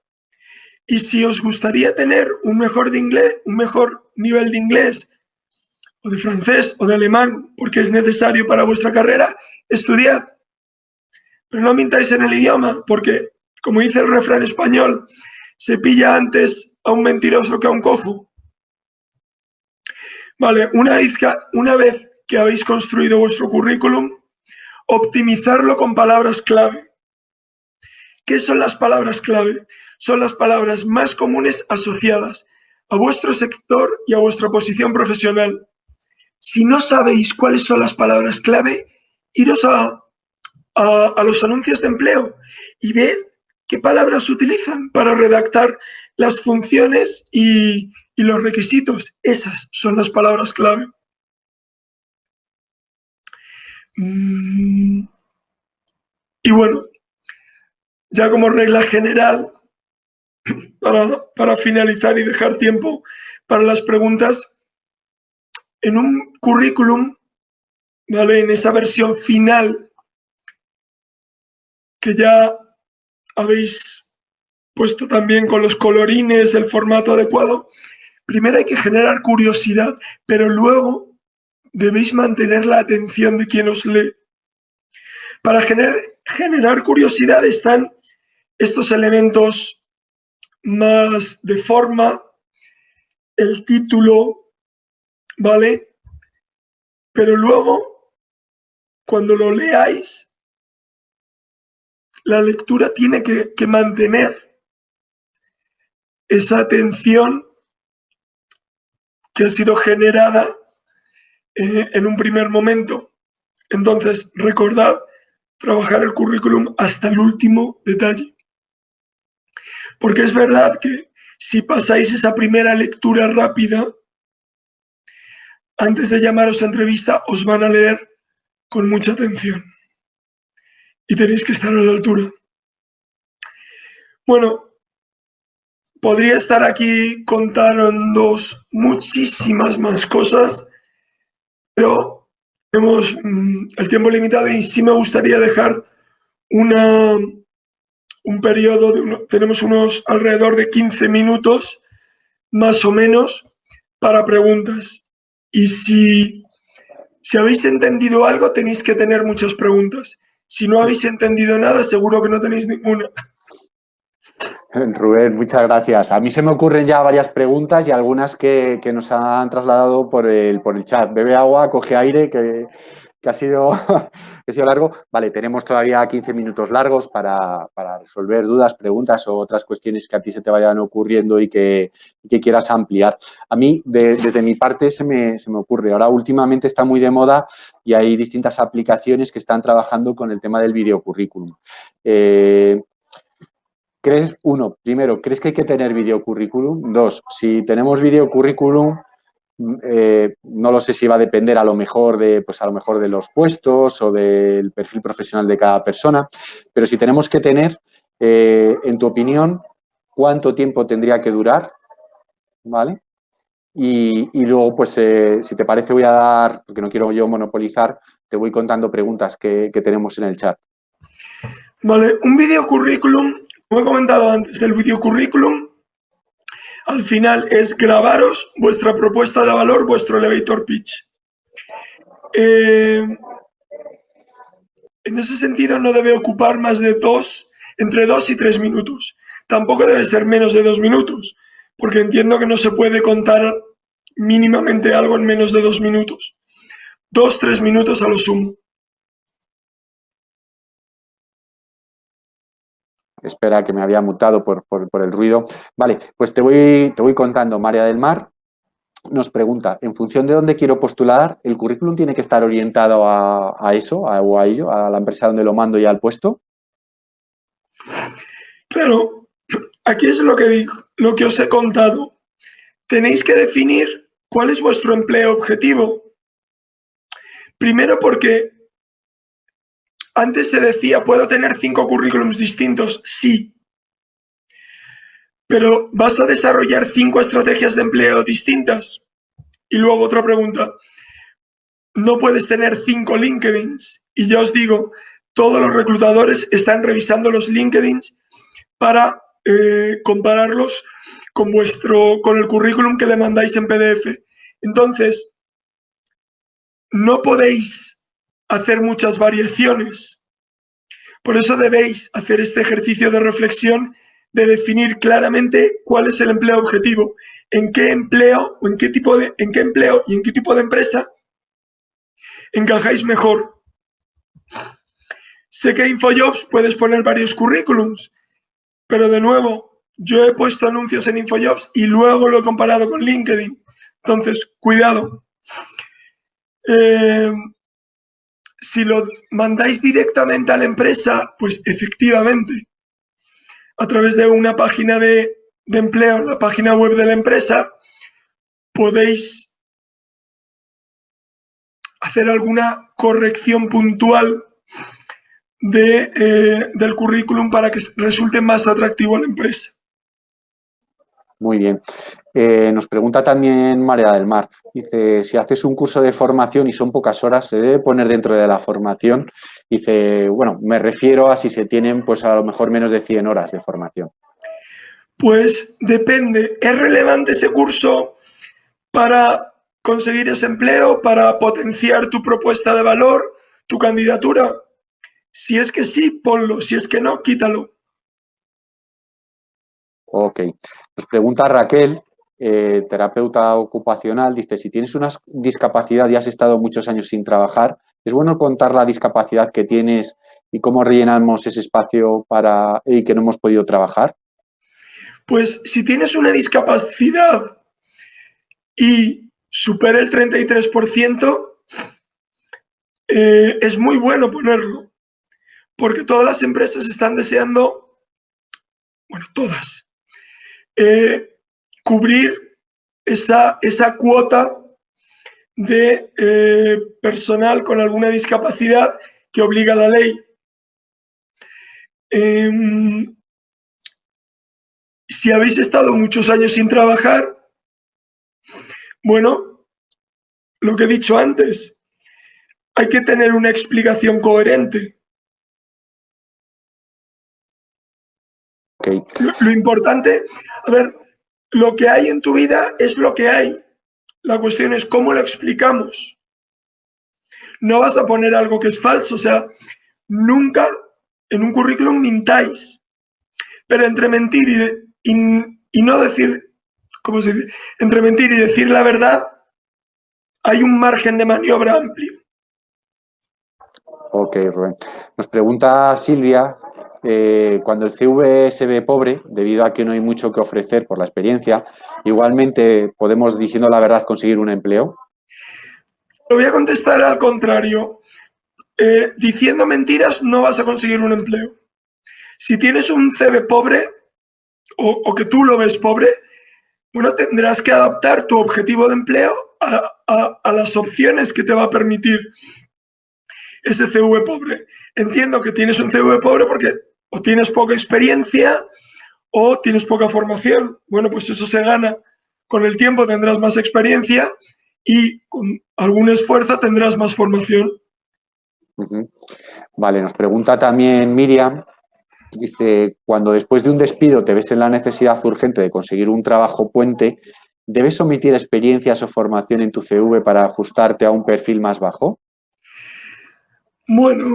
Y si os gustaría tener un mejor nivel de inglés, o de francés, o de alemán, porque es necesario para vuestra carrera, estudiad. Pero no mintáis en el idioma, porque, como dice el refrán español, se pilla antes a un mentiroso que a un cojo. Vale, una vez que habéis construido vuestro currículum, optimizarlo con palabras clave. ¿Qué son las palabras clave? Son las palabras más comunes asociadas a vuestro sector y a vuestra posición profesional. Si no sabéis cuáles son las palabras clave, iros a los anuncios de empleo y ved qué palabras utilizan para redactar las funciones y los requisitos. Esas son las palabras clave. Y bueno, ya como regla general, para finalizar y dejar tiempo para las preguntas, en un currículum, ¿vale? En esa versión final que ya habéis puesto también con los colorines, el formato adecuado, primero hay que generar curiosidad, pero luego debéis mantener la atención de quien os lee. Para generar curiosidad están estos elementos más de forma, el título, ¿vale? Pero luego, cuando lo leáis, la lectura tiene que mantener esa atención que ha sido generada en un primer momento. Entonces, recordad trabajar el currículum hasta el último detalle. Porque es verdad que si pasáis esa primera lectura rápida, antes de llamaros a entrevista, os van a leer con mucha atención. Y tenéis que estar a la altura. Bueno, podría estar aquí contándoos muchísimas más cosas, pero tenemos el tiempo limitado y sí me gustaría dejar un periodo, tenemos unos alrededor de 15 minutos, más o menos, para preguntas. Y si habéis entendido algo, tenéis que tener muchas preguntas. Si no habéis entendido nada, seguro que no tenéis ninguna. Rubén, muchas gracias. A mí se me ocurren ya varias preguntas y algunas que nos han trasladado por el chat. Bebe agua, coge aire, que ha sido largo. Vale, tenemos todavía 15 minutos largos para resolver dudas, preguntas o otras cuestiones que a ti se te vayan ocurriendo y que quieras ampliar. A mí, desde mi parte, se me ocurre. Ahora, últimamente está muy de moda y hay distintas aplicaciones que están trabajando con el tema del videocurrículum. Primero, ¿crees que hay que tener videocurrículum? Dos, si tenemos videocurrículum, no lo sé si va a depender a lo mejor de los puestos o del perfil profesional de cada persona, pero si tenemos que tener, en tu opinión, ¿cuánto tiempo tendría que durar? ¿Vale? y luego, pues, si te parece, voy a dar, porque no quiero yo monopolizar, te voy contando preguntas que tenemos en el chat. Vale, un video currículum, como he comentado antes, el video currículum al final es grabaros vuestra propuesta de valor, vuestro elevator pitch. En ese sentido no debe ocupar más de entre 2 y 3 minutos. Tampoco debe ser menos de 2 minutos, porque entiendo que no se puede contar mínimamente algo en menos de 2 minutos. 2, 3 minutos a lo sumo. Espera, que me había mutado por el ruido. Vale, pues te voy contando. María del Mar nos pregunta, en función de dónde quiero postular, ¿el currículum tiene que estar orientado a eso o a ello, a la empresa donde lo mando y al puesto? Claro, aquí es lo que os he contado. Tenéis que definir cuál es vuestro empleo objetivo. Primero porque antes se decía, ¿puedo tener 5 currículums distintos? Sí. Pero ¿vas a desarrollar 5 estrategias de empleo distintas? Y luego otra pregunta, no puedes tener 5 LinkedIns. Y ya os digo, todos los reclutadores están revisando los LinkedIns para compararlos con el currículum que le mandáis en PDF. Entonces, no podéis hacer muchas variaciones. Por eso debéis hacer este ejercicio de reflexión de definir claramente cuál es el empleo objetivo, en qué empleo o en qué empleo y en qué tipo de empresa encajáis mejor. Sé que en InfoJobs puedes poner varios currículums, pero de nuevo, yo he puesto anuncios en InfoJobs y luego lo he comparado con LinkedIn. Entonces, cuidado. Si lo mandáis directamente a la empresa, pues efectivamente, a través de una página de empleo, la página web de la empresa, podéis hacer alguna corrección puntual del currículum para que resulte más atractivo a la empresa. Muy bien. Nos pregunta también María del Mar. Dice, si haces un curso de formación y son pocas horas, ¿se debe poner dentro de la formación? Dice, bueno, me refiero a si se tienen, pues a lo mejor menos de 100 horas de formación. Pues depende. ¿Es relevante ese curso para conseguir ese empleo, para potenciar tu propuesta de valor, tu candidatura? Si es que sí, ponlo. Si es que no, quítalo. Ok. Nos pregunta Raquel, terapeuta ocupacional, dice, si tienes una discapacidad y has estado muchos años sin trabajar, ¿es bueno contar la discapacidad que tienes y cómo rellenamos ese espacio y que no hemos podido trabajar? Pues si tienes una discapacidad y supera el 33%, es muy bueno ponerlo, porque todas las empresas están deseando, bueno, todas, cubrir esa cuota de personal con alguna discapacidad que obliga la ley. Si habéis estado muchos años sin trabajar, bueno, lo que he dicho antes, hay que tener una explicación coherente. Okay. Lo importante, a ver, lo que hay en tu vida es lo que hay. La cuestión es cómo lo explicamos. No vas a poner algo que es falso, o sea, nunca en un currículum mintáis. Pero entre mentir y no decir, ¿cómo se dice? Entre mentir y decir la verdad, hay un margen de maniobra amplio. Ok, Rubén. Nos pregunta Silvia, cuando el CV se ve pobre, debido a que no hay mucho que ofrecer por la experiencia, igualmente podemos, diciendo la verdad, conseguir un empleo. Lo voy a contestar al contrario. Diciendo mentiras no vas a conseguir un empleo. Si tienes un CV pobre o que tú lo ves pobre, bueno, tendrás que adaptar tu objetivo de empleo a las opciones que te va a permitir ese CV pobre. Entiendo que tienes un CV pobre porque o tienes poca experiencia o tienes poca formación. Bueno, pues eso se gana con el tiempo tendrás más experiencia y con algún esfuerzo tendrás más formación. Vale, nos pregunta también Miriam, dice, cuando después de un despido te ves en la necesidad urgente de conseguir un trabajo puente, ¿debes omitir experiencias o formación en tu CV para ajustarte a un perfil más bajo? Bueno,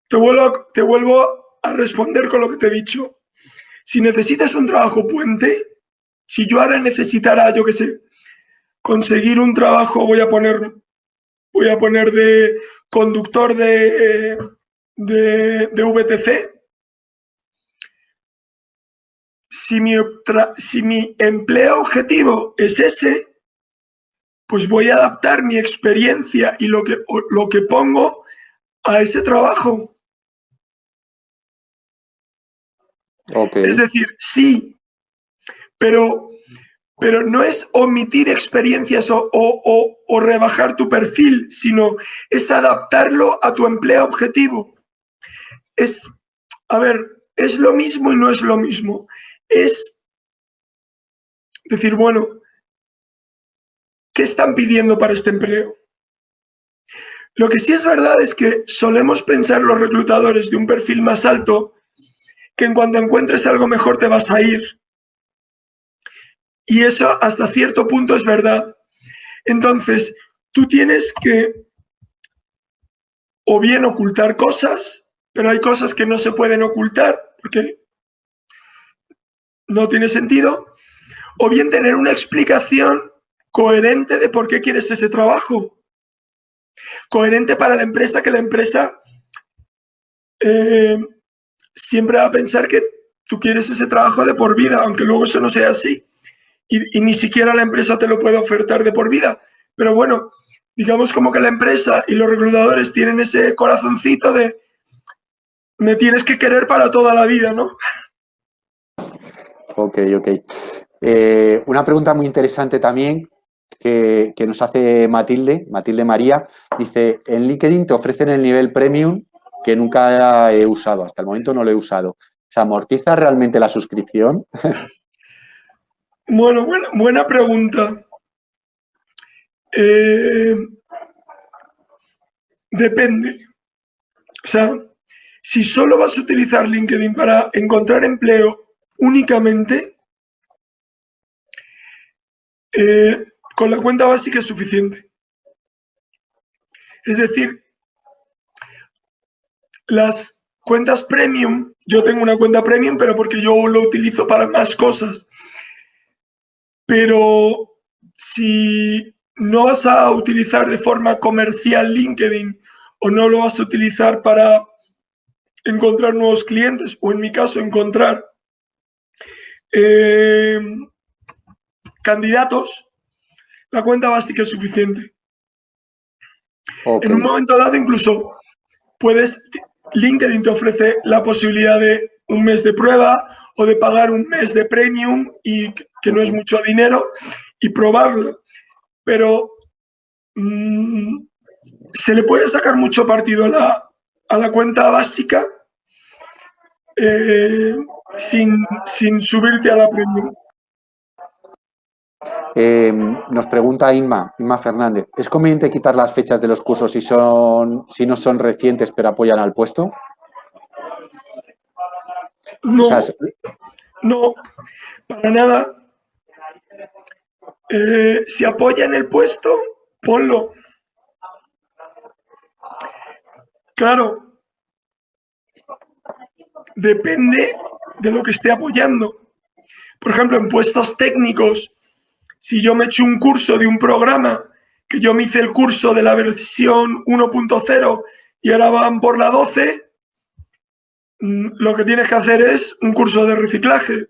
te vuelvo a responder con lo que te he dicho. Si necesitas un trabajo puente, si yo ahora necesitara, yo qué sé, conseguir un trabajo, voy a poner de conductor de VTC, si mi empleo objetivo es ese, pues voy a adaptar mi experiencia y lo que pongo a ese trabajo. Okay. Es decir, sí, pero no es omitir experiencias o rebajar tu perfil, sino es adaptarlo a tu empleo objetivo. A ver, es lo mismo y no es lo mismo. Es decir, bueno, ¿qué están pidiendo para este empleo? Lo que sí es verdad es que solemos pensar los reclutadores de un perfil más alto que en cuanto encuentres algo mejor te vas a ir. Y eso hasta cierto punto es verdad. Entonces, tú tienes que o bien ocultar cosas, pero hay cosas que no se pueden ocultar porque no tiene sentido, o bien tener una explicación coherente de por qué quieres ese trabajo. Coherente para la empresa, que la empresa siempre va a pensar que tú quieres ese trabajo de por vida, aunque luego eso no sea así. Y ni siquiera la empresa te lo puede ofertar de por vida. Pero bueno, digamos como que la empresa y los reclutadores tienen ese corazoncito de me tienes que querer para toda la vida, ¿no? Ok. Una pregunta muy interesante también que nos hace Matilde María, dice, en LinkedIn te ofrecen el nivel premium que nunca he usado, hasta el momento no lo he usado. ¿Se amortiza realmente la suscripción? Bueno, buena pregunta. Depende. O sea, si solo vas a utilizar LinkedIn para encontrar empleo únicamente, con la cuenta básica es suficiente. Es decir, las cuentas premium, yo tengo una cuenta premium, pero porque yo lo utilizo para más cosas. Pero si no vas a utilizar de forma comercial LinkedIn o no lo vas a utilizar para encontrar nuevos clientes o en mi caso encontrar candidatos, la cuenta básica es suficiente. Okay. En un momento dado incluso LinkedIn te ofrece la posibilidad de un mes de prueba o de pagar un mes de premium y que no es mucho dinero y probarlo. Pero se le puede sacar mucho partido a la cuenta básica sin subirte a la premium. Nos pregunta Inma Fernández, ¿es conveniente quitar las fechas de los cursos si no son recientes pero apoyan al puesto? No, O sea, no, para nada. Si apoya en el puesto, ponlo. Claro, depende de lo que esté apoyando. Por ejemplo, en puestos técnicos, si yo me echo un curso de un programa, que yo me hice el curso de la versión 1.0 y ahora van por la 12, lo que tienes que hacer es un curso de reciclaje.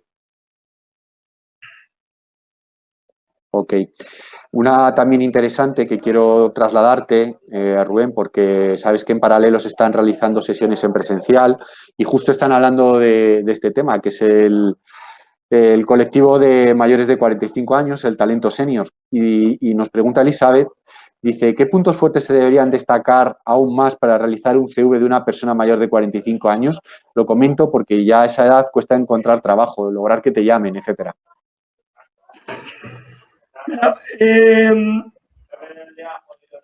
Ok. Una también interesante que quiero trasladarte, Rubén, porque sabes que en paralelo se están realizando sesiones en presencial y justo están hablando de este tema, que es el colectivo de mayores de 45 años, el talento senior. Y nos pregunta Elizabeth, dice, ¿qué puntos fuertes se deberían destacar aún más para realizar un CV de una persona mayor de 45 años? Lo comento porque ya a esa edad cuesta encontrar trabajo, lograr que te llamen, etcétera. Mira,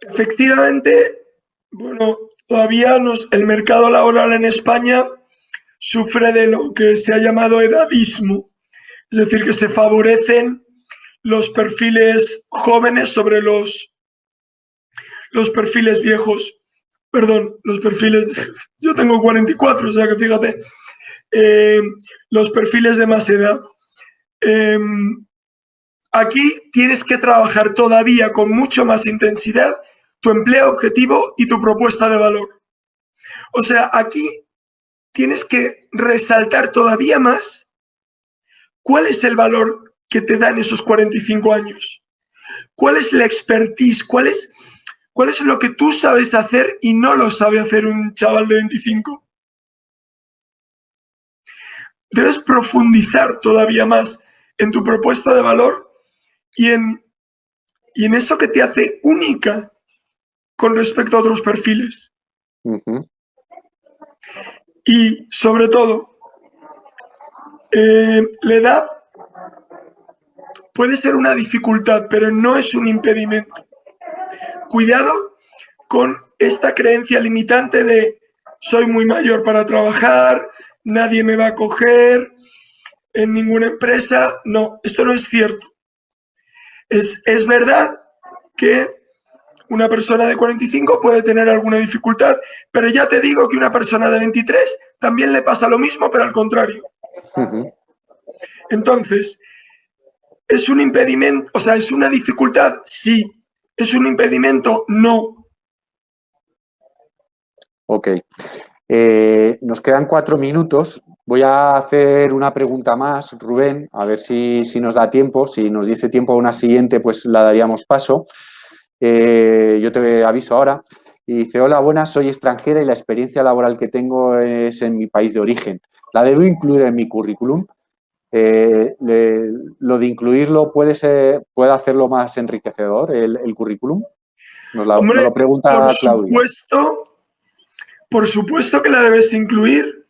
efectivamente, bueno, todavía el mercado laboral en España sufre de lo que se ha llamado edadismo, es decir, que se favorecen los perfiles jóvenes sobre los perfiles viejos. Perdón, los perfiles, yo tengo 44, o sea que fíjate, los perfiles de más edad. Aquí tienes que trabajar todavía con mucho más intensidad tu empleo objetivo y tu propuesta de valor. O sea, aquí tienes que resaltar todavía más cuál es el valor que te dan esos 45 años. ¿Cuál es la expertise? ¿Cuál es lo que tú sabes hacer y no lo sabe hacer un chaval de 25? Debes profundizar todavía más en tu propuesta de valor y en eso que te hace única con respecto a otros perfiles. Y sobre todo, la edad puede ser una dificultad, pero no es un impedimento. Cuidado con esta creencia limitante de soy muy mayor para trabajar, nadie me va a coger en ninguna empresa. No, esto no es cierto. Es verdad que una persona de 45 puede tener alguna dificultad, pero ya te digo que una persona de 23 también le pasa lo mismo, pero al contrario. Entonces, ¿es un impedimento? O sea, ¿es una dificultad? Sí. ¿Es un impedimento? No. Ok. Nos quedan 4 minutos. Voy a hacer una pregunta más, Rubén, a ver si nos da tiempo. Si nos diese tiempo a una siguiente, pues la daríamos paso. Yo te aviso ahora. Y dice, hola, buenas, soy extranjera y la experiencia laboral que tengo es en mi país de origen. ¿La debo incluir en mi currículum? Lo de incluirlo puede hacerlo más enriquecedor, el currículum. Nos lo Hombre, pregunta Claudia. por supuesto que la debes incluir.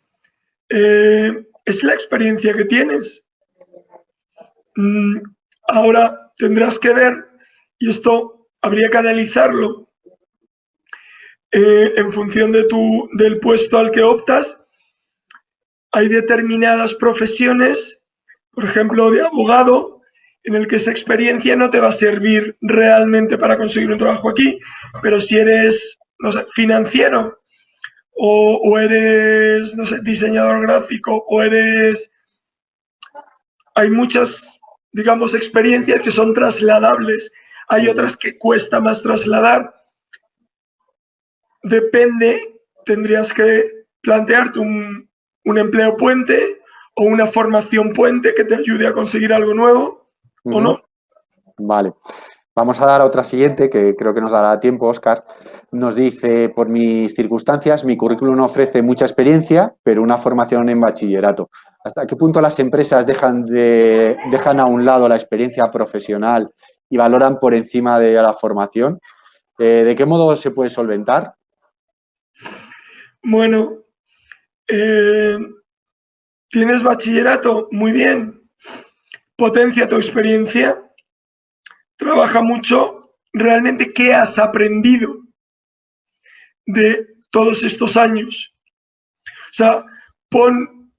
Es la experiencia que tienes. Ahora tendrás que ver, y esto habría que analizarlo en función del puesto al que optas. Hay determinadas profesiones, por ejemplo, de abogado, en el que esa experiencia no te va a servir realmente para conseguir un trabajo aquí, pero si eres, no sé, financiero o eres, no sé, diseñador gráfico o eres... Hay muchas, digamos, experiencias que son trasladables, hay otras que cuesta más trasladar. Depende, tendrías que plantearte un empleo puente o una formación puente que te ayude a conseguir algo nuevo, ¿o no? Vale. Vamos a dar a otra siguiente, que creo que nos dará tiempo, Óscar. Nos dice, por mis circunstancias, mi currículum ofrece mucha experiencia, pero una formación en bachillerato. ¿Hasta qué punto las empresas dejan a un lado la experiencia profesional y valoran por encima de la formación? ¿De qué modo se puede solventar? Bueno, ¿tienes bachillerato? Muy bien. Potencia tu experiencia. Trabaja mucho. ¿Realmente qué has aprendido de todos estos años? O sea, pon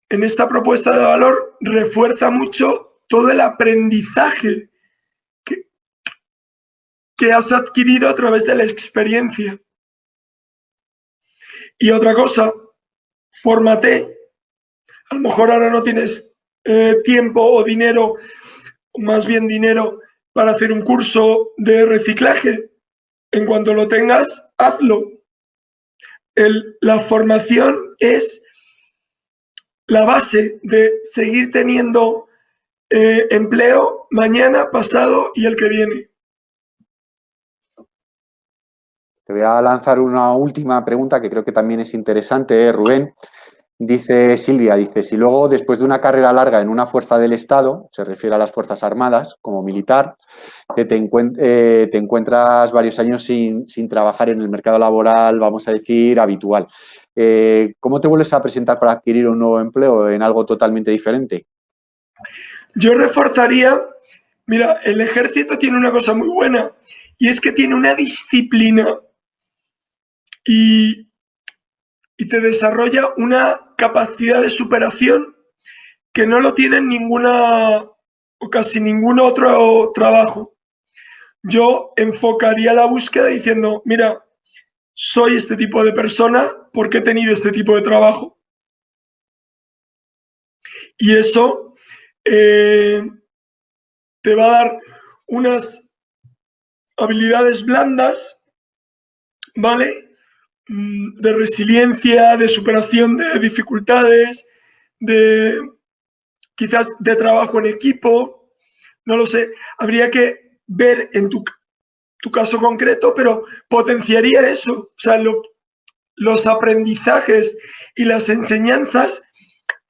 en esta propuesta de valor, refuerza mucho todo el aprendizaje que has adquirido a través de la experiencia. Y otra cosa, fórmate. A lo mejor ahora no tienes tiempo o dinero, más bien dinero, para hacer un curso de reciclaje. En cuanto lo tengas, hazlo. La formación es la base de seguir teniendo empleo mañana, pasado y el que viene. Te voy a lanzar una última pregunta que creo que también es interesante, Rubén. Dice Silvia, dice, si luego después de una carrera larga en una fuerza del Estado, se refiere a las Fuerzas Armadas como militar, te encuentras varios años sin trabajar en el mercado laboral, vamos a decir, habitual. ¿Cómo te vuelves a presentar para adquirir un nuevo empleo en algo totalmente diferente? Yo reforzaría, mira, el ejército tiene una cosa muy buena y es que tiene una disciplina y, y te desarrolla una capacidad de superación que no lo tiene ninguna o casi ningún otro trabajo. Yo enfocaría la búsqueda diciendo, mira, soy este tipo de persona porque he tenido este tipo de trabajo. Y eso te va a dar unas habilidades blandas, ¿vale? De resiliencia, de superación de dificultades, de quizás de trabajo en equipo, no lo sé. Habría que ver en tu caso concreto, pero potenciaría eso. O sea, los aprendizajes y las enseñanzas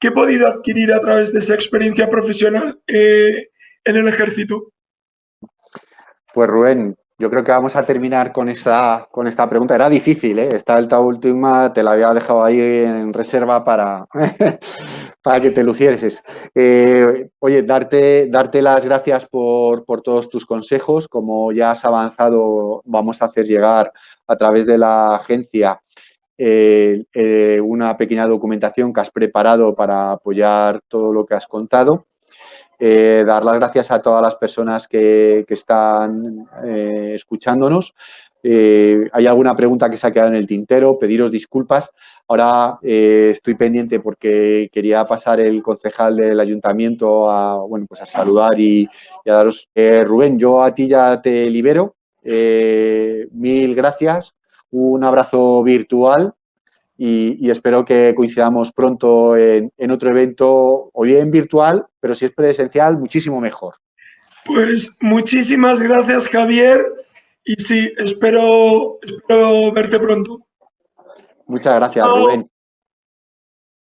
que he podido adquirir a través de esa experiencia profesional en el ejército. Pues Rubén, yo creo que vamos a terminar con esta pregunta. Era difícil, ¿eh? Esta última te la había dejado ahí en reserva para, para que te lucieses. Oye, darte las gracias por todos tus consejos. Como ya has avanzado, vamos a hacer llegar a través de la agencia una pequeña documentación que has preparado para apoyar todo lo que has contado. Dar las gracias a todas las personas que están escuchándonos. Hay alguna pregunta que se ha quedado en el tintero, pediros disculpas. Ahora estoy pendiente porque quería pasar el concejal del ayuntamiento bueno, pues a saludar y a daros. Rubén, yo a ti ya te libero. Mil gracias. Un abrazo virtual y espero que coincidamos pronto en otro evento, o bien virtual, pero si es presencial, muchísimo mejor. Pues muchísimas gracias, Javier. Y sí, espero verte pronto. Muchas gracias, Chao. Rubén.